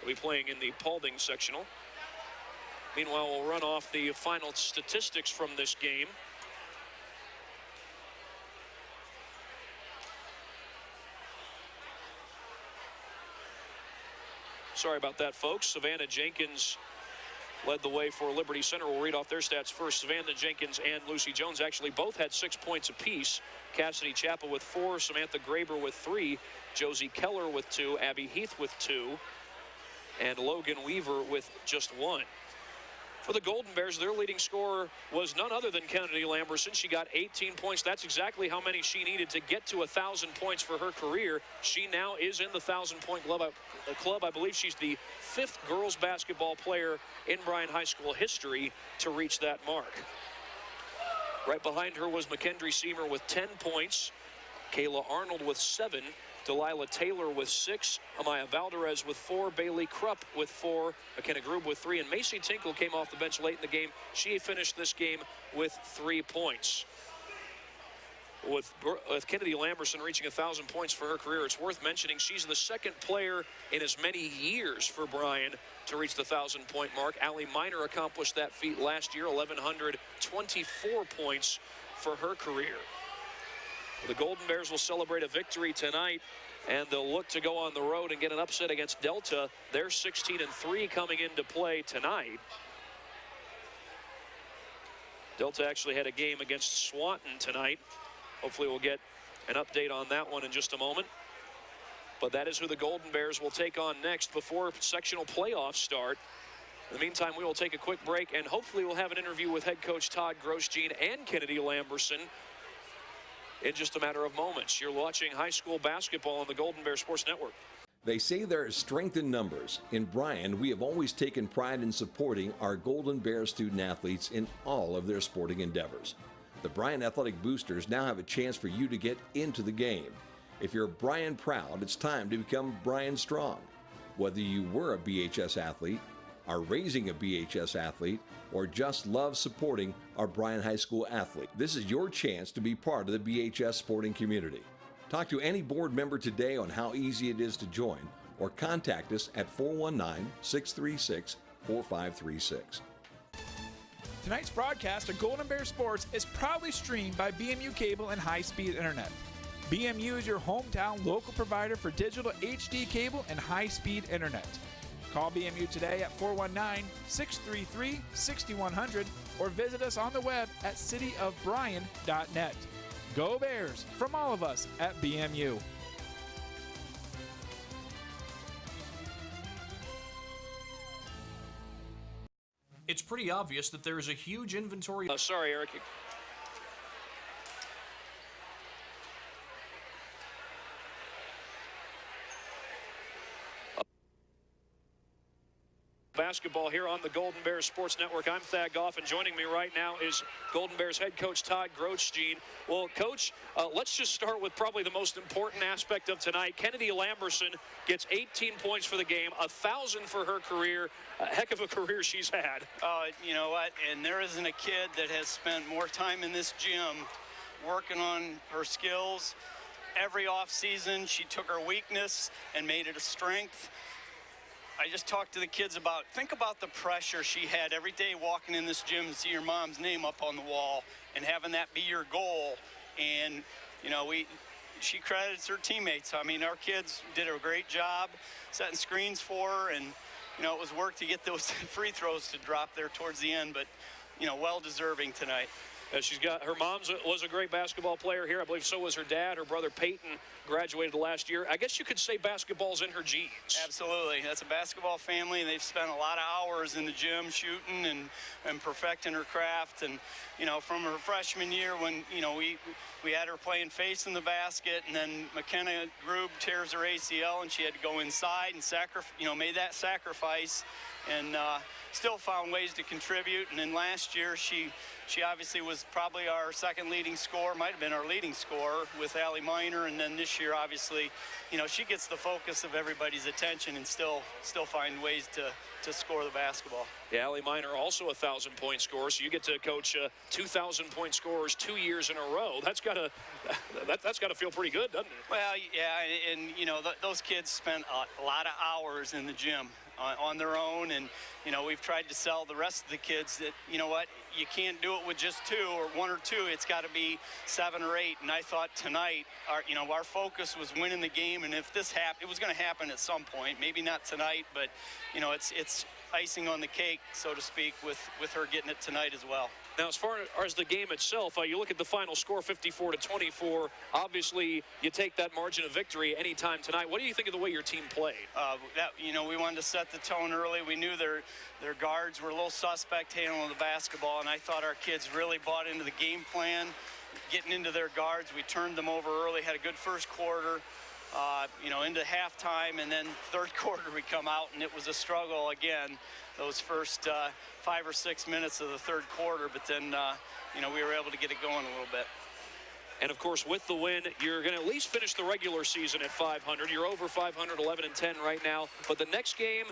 They'll be playing in the Paulding sectional. Meanwhile, we'll run off the final statistics from this game. Sorry about that, folks. Savannah Jenkins led the way for Liberty Center. We'll read off their stats first. Savannah Jenkins and Lucy Jones actually both had 6 points apiece. Cassidy Chappell with 4, Samantha Graber with 3, Josie Keller with 2, Abby Heath with 2, and Logan Weaver with just 1. For the Golden Bears, their leading scorer was none other than Kennedy Lamberson. She got 18 points. That's exactly how many she needed to get to 1,000 points for her career. She now is in the 1,000-point club. I believe she's the 5th girls basketball player in Bryan High School history to reach that mark. Right behind her was McKendry Seymour with 10 points, Kayla Arnold with 7, Delilah Taylor with 6, Amaya Valderez with 4, Bailey Krupp with 4, McKenna Grube with 3, and Macy Tinkle came off the bench late in the game. She finished this game with 3 points. With Kennedy Lamberson reaching 1,000 points for her career, it's worth mentioning she's the 2nd player in as many years for Bryan to reach the 1,000-point mark. Allie Miner accomplished that feat last year, 1,124 points for her career. The Golden Bears will celebrate a victory tonight, and they'll look to go on the road and get an upset against Delta. They're 16-3 coming into play tonight. Delta actually had a game against Swanton tonight. Hopefully we'll get an update on that one in just a moment. But that is who the Golden Bears will take on next before sectional playoffs start. In the meantime, we will take a quick break, and hopefully we'll have an interview with head coach Todd Grosjean and Kennedy Lamberson in just a matter of moments. You're watching high school basketball on the Golden Bear Sports Network. They say there is strength in numbers. In Bryan, we have always taken pride in supporting our Golden Bear student athletes in all of their sporting endeavors. The Bryan Athletic Boosters now have a chance for you to get into the game. If you're Bryan proud, it's time to become Bryan strong. Whether you were a BHS athlete, are raising a BHS athlete, or just love supporting our Bryan High School athlete, this is your chance to be part of the BHS sporting community. Talk to any board member today on how easy it is to join, or contact us at 419-636-4536. Tonight's broadcast of Golden Bear Sports is proudly streamed by BMU Cable and high-speed internet. BMU is your hometown local provider for digital HD cable and high-speed internet. Call BMU today at 419-633-6100 or visit us on the web at cityofbryan.net. Go Bears from all of us at BMU. It's pretty obvious that there is a huge inventory. Sorry, Eric. Basketball here on the Golden Bears Sports Network. I'm Thad Goff, and joining me right now is Golden Bears head coach Todd Grochstein. Well, Coach, let's just start with probably the most important aspect of tonight. Kennedy Lamberson gets 18 points for the game, 1,000 for her career. A heck of a career she's had. You know what? And there isn't a kid that has spent more time in this gym working on her skills. Every off season, she took her weakness and made it a strength. I just talked to the kids about, think about the pressure she had every day walking in this gym and see your mom's name up on the wall and having that be your goal. And, you know, she credits her teammates. I mean, our kids did a great job setting screens for her, and, you know, it was work to get those free throws to drop there towards the end, but, you know, well-deserving tonight. She's got, her mom was a great basketball player here. I believe so was her dad. Her brother Peyton graduated last year. I guess you could say basketball's in her genes. Absolutely. That's a basketball family. They've spent a lot of hours in the gym shooting and perfecting her craft. And, you know, from her freshman year when, you know, we had her playing face in the basket, and then McKenna Grube tears her ACL and she had to go inside and made that sacrifice and still found ways to contribute. And then last year she obviously was probably our second leading scorer, might have been our leading scorer with Allie Miner, and then this year obviously, you know, she gets the focus of everybody's attention and still find ways to score the basketball. Yeah, Allie Miner also a 1,000-point scorer, so you get to coach 2,000-point scorers 2 years in a row. That's got to feel pretty good, doesn't it? Well, yeah, and you know, those kids spent a lot of hours in the gym on their own, and you know, we've tried to sell the rest of the kids that, you know what, you can't do it with just 2 or 1 or 2. It's got to be 7 or 8. And I thought tonight, our focus was winning the game, and if this happened, it was going to happen at some point. Maybe not tonight, but you know, it's icing on the cake, so to speak, with her getting it tonight as well. Now, as far as the game itself, you look at the final score, 54-24. Obviously, you take that margin of victory anytime tonight. What do you think of the way your team played? You know, we wanted to set the tone early. We knew their guards were a little suspect handling the basketball, and I thought our kids really bought into the game plan, getting into their guards. We turned them over early, had a good first quarter. You know, into halftime, and then third quarter we come out, and it was a struggle again, those first 5 or 6 minutes of the third quarter, but then, you know, we were able to get it going a little bit. And of course, with the win, you're going to at least finish the regular season at 500. You're over 500, 11-10 right now. But the next game,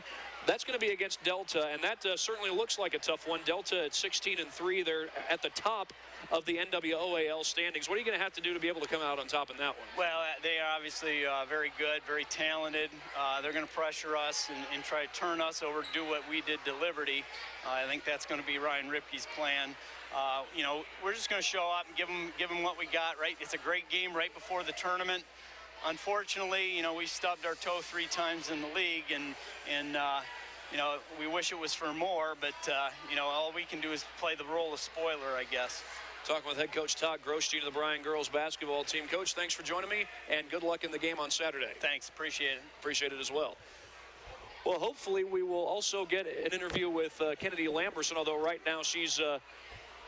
that's going to be against Delta, and that certainly looks like a tough one. Delta at 16-3, they're at the top of the NWOAL standings. What are you going to have to do to be able to come out on top in that one? Well, they are obviously very good, very talented. They're going to pressure us and try to turn us over, do what we did to Liberty. I think that's going to be Ryan Ripke's plan. You know, we're just going to show up and give them what we got, right? It's a great game right before the tournament. Unfortunately, you know, we stubbed our toe 3 times in the league, and you know, we wish it was for more, but, you know, all we can do is play the role of spoiler, I guess. Talking with head coach Todd Grochstein of the Bryan girls basketball team. Coach, thanks for joining me, and good luck in the game on Saturday. Thanks, appreciate it. Appreciate it as well. Well, hopefully we will also get an interview with Kennedy Lamberson, although right now she's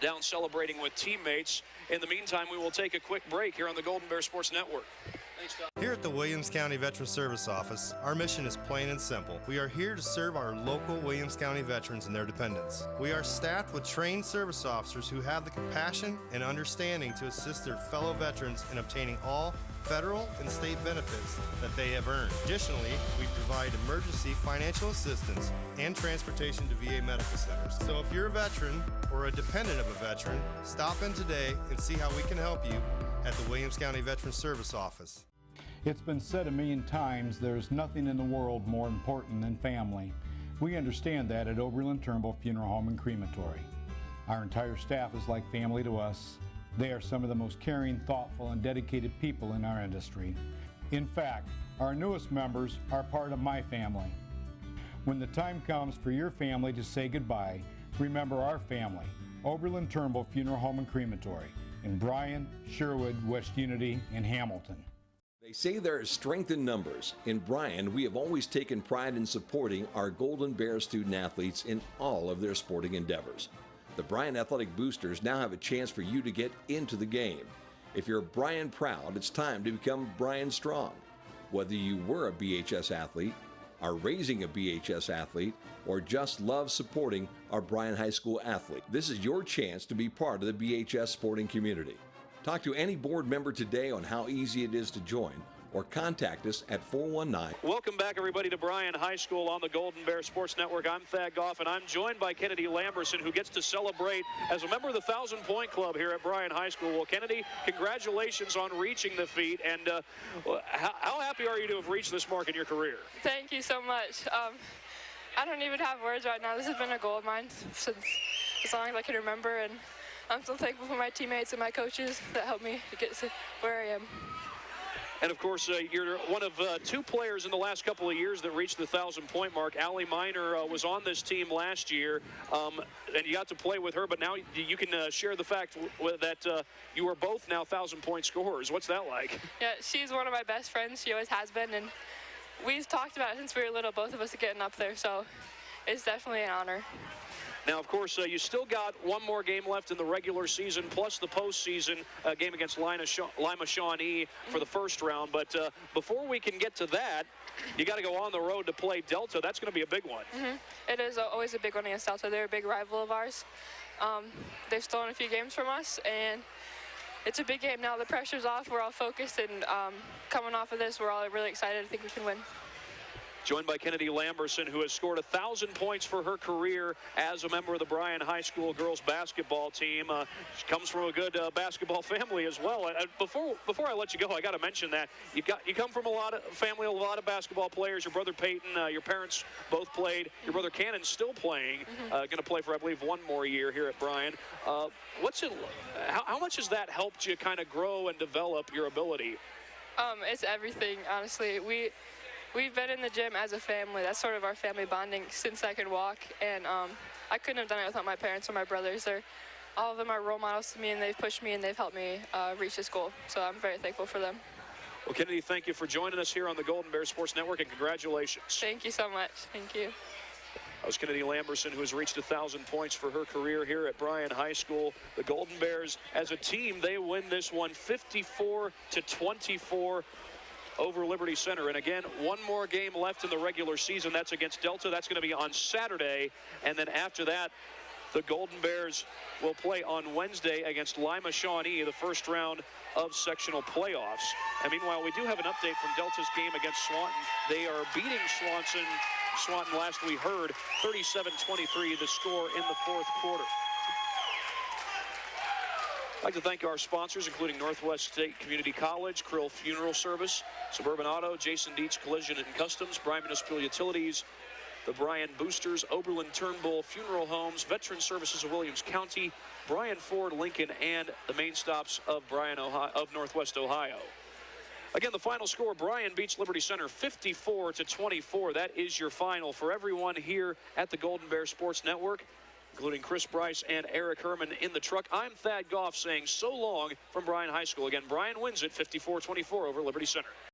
down celebrating with teammates. In the meantime, we will take a quick break here on the Golden Bear Sports Network. Thanks, Tom. Here at the Williams County Veteran Service Office, our mission is plain and simple. We are here to serve our local Williams County veterans and their dependents. We are staffed with trained service officers who have the compassion and understanding to assist their fellow veterans in obtaining all federal and state benefits that they have earned. Additionally, we provide emergency financial assistance and transportation to VA medical centers. So if you're a veteran or a dependent of a veteran, stop in today and see how we can help you at the Williams County Veteran Service Office. It's been said a million times, there's nothing in the world more important than family. We understand that at Oberlin Turnbull Funeral Home and Crematory. Our entire staff is like family to us. They are some of the most caring, thoughtful, and dedicated people in our industry. In fact, our newest members are part of my family. When the time comes for your family to say goodbye, remember our family, Oberlin Turnbull Funeral Home and Crematory, in Bryan, Sherwood, West Unity, and Hamilton. They say there is strength in numbers. In Bryan, we have always taken pride in supporting our Golden Bear student athletes in all of their sporting endeavors. The Bryan Athletic Boosters now have a chance for you to get into the game. If you're Bryan proud, it's time to become Bryan strong. Whether you were a BHS athlete, are raising a BHS athlete, or just love supporting our Bryan High School athlete, this is your chance to be part of the BHS sporting community. Talk to any board member today on how easy it is to join, or contact us at 419. Welcome back, everybody, to Bryan High School on the Golden Bear Sports Network. I'm Thad Goff, and I'm joined by Kennedy Lamberson, who gets to celebrate as a member of the 1,000 Point Club here at Bryan High School. Well, Kennedy, congratulations on reaching the feat, and how happy are you to have reached this mark in your career? Thank you so much. I don't even have words right now. This has been a goal of mine since as long as I can remember, and I'm so thankful for my teammates and my coaches that helped me to get to where I am. And of course, you're one of two players in the last couple of years that reached the 1,000-point mark. Allie Miner was on this team last year, and you got to play with her, but now you can share the fact that you are both now 1,000-point scorers. What's that like? Yeah, she's one of my best friends. She always has been, and we've talked about it since we were little, both of us getting up there, so it's definitely an honor. Now, of course, you still got one more game left in the regular season, plus the postseason game against Lima Shawnee for the first round. But before we can get to that, you got to go on the road to play Delta. That's going to be a big one. It is always a big one against Delta. They're a big rival of ours. They've stolen a few games from us, and it's a big game now. The pressure's off. We're all focused, and coming off of this, we're all really excited. I think we can win. Joined by Kennedy Lamberson, who has scored 1,000 points for her career as a member of the Bryan High School girls basketball team. She comes from a good basketball family as well. Before I let you go, I got to mention that you come from a lot of basketball players. Your brother Peyton, your parents both played. Your brother Cannon's still playing. Going to play for, I believe, one more year here at Bryan. How much has that helped you kind of grow and develop your ability? It's everything, honestly. We've been in the gym as a family. That's sort of our family bonding since I could walk, and I couldn't have done it without my parents or my brothers. All of them are role models to me, and they've pushed me and they've helped me reach this goal. So I'm very thankful for them. Well, Kennedy, thank you for joining us here on the Golden Bear Sports Network, and congratulations. Thank you so much. Thank you. That was Kennedy Lamberson, who has reached 1,000 points for her career here at Bryan High School. The Golden Bears, as a team, they win this one 54-24 over Liberty Center. And again, one more game left in the regular season. That's against Delta. That's going to be on Saturday. And then after that, the Golden Bears will play on Wednesday against Lima Shawnee, the first round of sectional playoffs. And meanwhile, we do have an update from Delta's game against Swanton. They are beating Swanton, last we heard, 37-23, the score in the fourth quarter. I'd like to thank our sponsors, including Northwest State Community College, Krill Funeral Service, Suburban Auto, Jason Dietz Collision and Customs, Bryan Municipal Utilities, the Bryan Boosters, Oberlin Turnbull Funeral Homes, Veteran Services of Williams County, Bryan Ford Lincoln, and the main stops of Northwest Ohio. Again, the final score, Bryan beats Liberty Center 54-24. That is your final. For everyone here at the Golden Bear Sports Network, including Chris Bryce and Eric Herman in the truck, I'm Thad Goff saying so long from Bryan High School. Again, Bryan wins it 54-24 over Liberty Center.